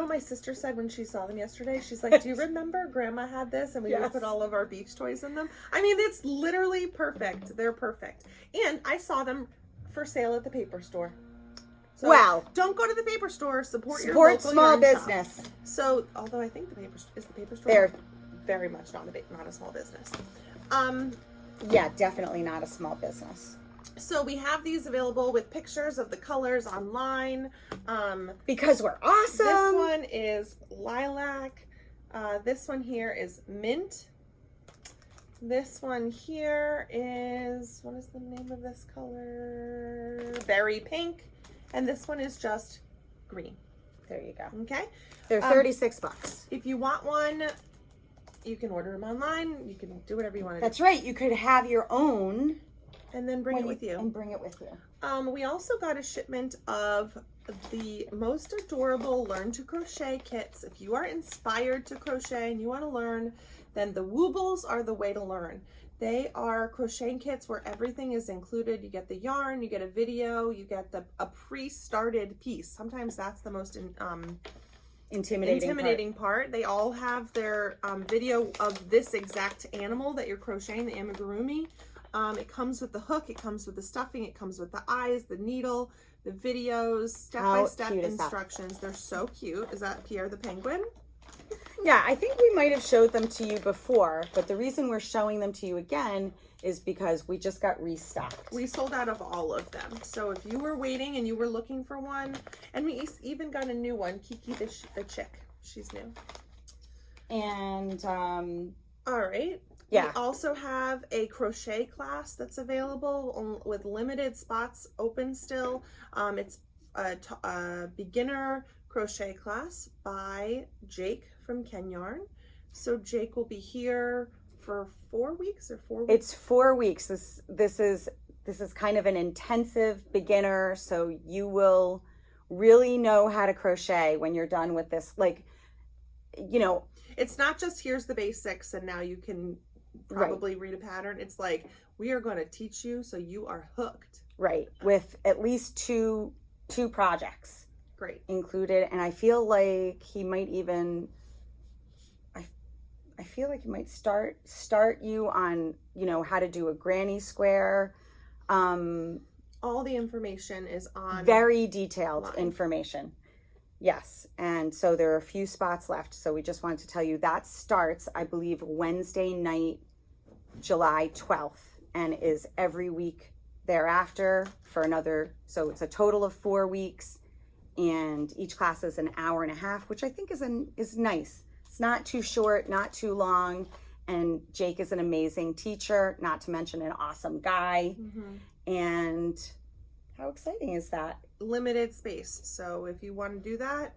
[SPEAKER 2] My sister said when she saw them yesterday, she's like, do you remember Grandma had this and we would put all of our beach toys in them? I mean, it's literally perfect. They're perfect. And I saw them for sale at the paper store. So don't go to the paper store. Support your local
[SPEAKER 1] small
[SPEAKER 2] yarn
[SPEAKER 1] business.
[SPEAKER 2] shop. So, although I think the paper store
[SPEAKER 1] They're
[SPEAKER 2] very much not a small business.
[SPEAKER 1] Yeah, definitely not a small business.
[SPEAKER 2] So we have these available with pictures of the colors online.
[SPEAKER 1] Because we're awesome.
[SPEAKER 2] This one is lilac. This one here is mint. This one here is, what is the name of this color? Berry pink. And this one is just green.
[SPEAKER 1] There you go.
[SPEAKER 2] Okay.
[SPEAKER 1] They're $36.
[SPEAKER 2] If you want one, you can order them online. You can do whatever you want to do.
[SPEAKER 1] That's right. You could have your own.
[SPEAKER 2] And then bring it with you.
[SPEAKER 1] And bring it with you.
[SPEAKER 2] We also got a shipment of the most adorable Learn to Crochet kits. If you are inspired to crochet and you want to learn, then the Woobles are the way to learn. They are crocheting kits where everything is included. You get the yarn, you get a video, you get a pre-started piece. Sometimes that's the most intimidating part. They all have their video of this exact animal that you're crocheting, the amigurumi. It comes with the hook, it comes with the stuffing, it comes with the eyes, the needle, the videos, step-by-step instructions. They're so cute. Is that Pierre the penguin?
[SPEAKER 1] Yeah, I think we might have showed them to you before, but the reason we're showing them to you again is because we just got restocked.
[SPEAKER 2] We sold out of all of them. So if you were waiting and you were looking for one, and we even got a new one, Kiki the chick. She's new.
[SPEAKER 1] And,
[SPEAKER 2] all right.
[SPEAKER 1] Yeah.
[SPEAKER 2] We also have a crochet class that's available with limited spots open still. It's a beginner crochet class by Jake from Ken Yarn. So Jake will be here for 4 weeks or 4 weeks.
[SPEAKER 1] It's 4 weeks. This is kind of an intensive beginner, so you will really know how to crochet when you're done with this. Like,
[SPEAKER 2] it's not just here's the basics and now you can probably read a pattern. It's like, we are going to teach you so you are hooked.
[SPEAKER 1] Right. With at least two projects. Great. Included. And I feel like he might even, I I feel like it might start you on, how to do a granny square.
[SPEAKER 2] All the information is on.
[SPEAKER 1] Very detailed information. Yes. And so there are a few spots left. So we just wanted to tell you that starts, I believe, Wednesday night, July 12th, and is every week thereafter for another. So it's a total of 4 weeks, and each class is an hour and a half, which I think is nice. It's not too short, not too long. And Jake is an amazing teacher, not to mention an awesome guy. And how exciting is that?
[SPEAKER 2] Limited space. So if you want to do that,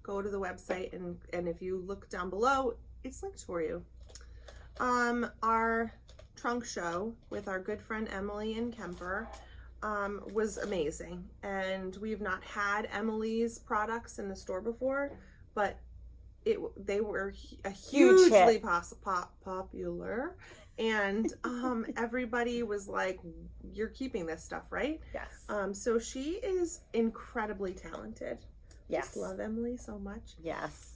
[SPEAKER 2] go to the website, and if you look down below, it's linked for you. Our trunk show with our good friend Emily in Kemper was amazing. And we've not had Emily's products in the store before, but they were a hugely popular, and everybody was like, "You're keeping this stuff, right?"
[SPEAKER 1] Yes.
[SPEAKER 2] So she is incredibly talented.
[SPEAKER 1] Yes.
[SPEAKER 2] Just love Emily so much.
[SPEAKER 1] Yes.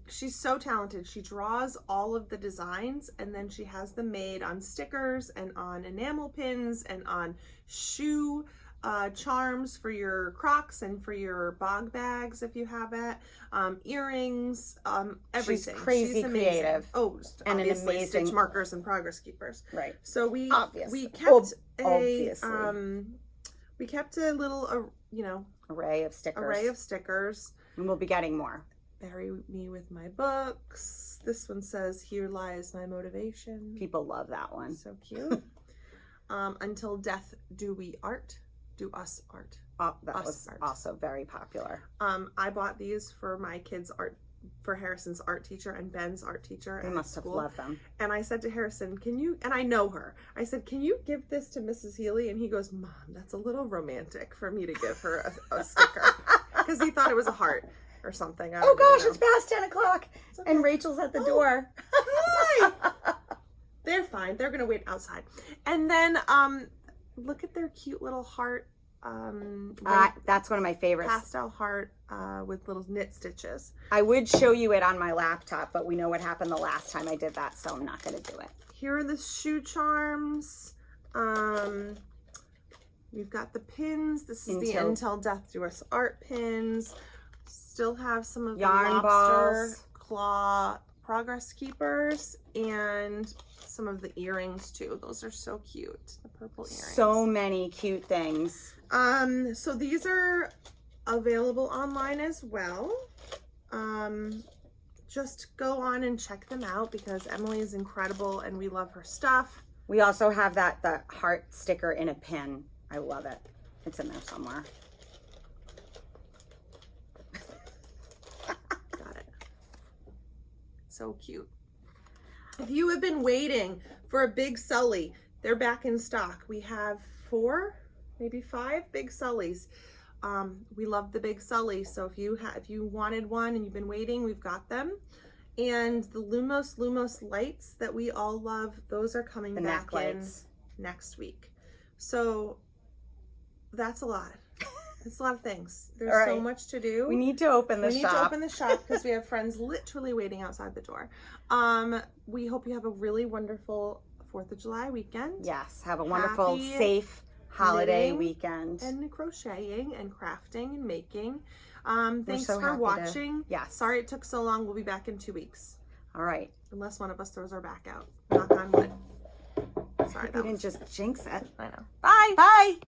[SPEAKER 2] She's so talented. She draws all of the designs, and then she has them made on stickers and on enamel pins and on shoe charms for your Crocs and for your bog bags if you have it, earrings, everything.
[SPEAKER 1] She's crazy creative.
[SPEAKER 2] Oh,
[SPEAKER 1] and an
[SPEAKER 2] obviously
[SPEAKER 1] amazing
[SPEAKER 2] stitch markers and progress keepers.
[SPEAKER 1] Right.
[SPEAKER 2] So we
[SPEAKER 1] Obviously.
[SPEAKER 2] kept a little
[SPEAKER 1] array of stickers. And we'll be getting more.
[SPEAKER 2] Bury me with my books. This one says, "Here lies my motivation."
[SPEAKER 1] People love that one.
[SPEAKER 2] So cute. Until death do we art. Do us art.
[SPEAKER 1] That was art. Also very popular.
[SPEAKER 2] I bought these for my kids' art, for Harrison's art teacher and Ben's art teacher.
[SPEAKER 1] They must have loved them.
[SPEAKER 2] And I said to Harrison, and I know her, I said, "Can you give this to Mrs. Healy?" And he goes, "Mom, that's a little romantic for me to give her a sticker." Because he thought it was a heart or something.
[SPEAKER 1] Oh gosh, it's past 10 o'clock. Okay. And Rachel's at the door.
[SPEAKER 2] Hi. They're fine. They're going to wait outside. And then, look at their cute little heart.
[SPEAKER 1] That's one of my favorites.
[SPEAKER 2] Pastel heart with little knit stitches.
[SPEAKER 1] I would show you it on my laptop, but we know what happened the last time I did that, so I'm not going to do it.
[SPEAKER 2] Here are the shoe charms. We've got the pins. This is the Until Death Do Us art pins. Still have some of the
[SPEAKER 1] yarn
[SPEAKER 2] lobster
[SPEAKER 1] balls,
[SPEAKER 2] claw progress keepers, and some of the earrings too. Those are so cute. The purple earrings.
[SPEAKER 1] So many cute things.
[SPEAKER 2] So these are available online as well. Just go on and check them out because Emily is incredible and we love her stuff.
[SPEAKER 1] We also have the heart sticker in a pin. I love it. It's in there somewhere.
[SPEAKER 2] Got it. So cute. If you have been waiting for a Big Sully, they're back in stock. We have 4, maybe 5 Big Sullys. We love the Big Sully, so if you wanted one and you've been waiting, we've got them. And the Lumos lights that we all love, those are coming back in next week. So that's a lot. It's a lot of things. There's so much to do.
[SPEAKER 1] We need to open the shop.
[SPEAKER 2] We need to open the shop because we have friends literally waiting outside the door. We hope you have a really wonderful 4th of July weekend.
[SPEAKER 1] Yes, have a wonderful, safe holiday weekend.
[SPEAKER 2] And crocheting and crafting and making. Thanks for watching.
[SPEAKER 1] Yes.
[SPEAKER 2] Sorry it took so long. We'll be back in 2 weeks.
[SPEAKER 1] All right.
[SPEAKER 2] Unless one of us throws our back out. Knock on wood. Sorry.
[SPEAKER 1] We didn't just jinx it.
[SPEAKER 2] I know.
[SPEAKER 1] Bye. Bye.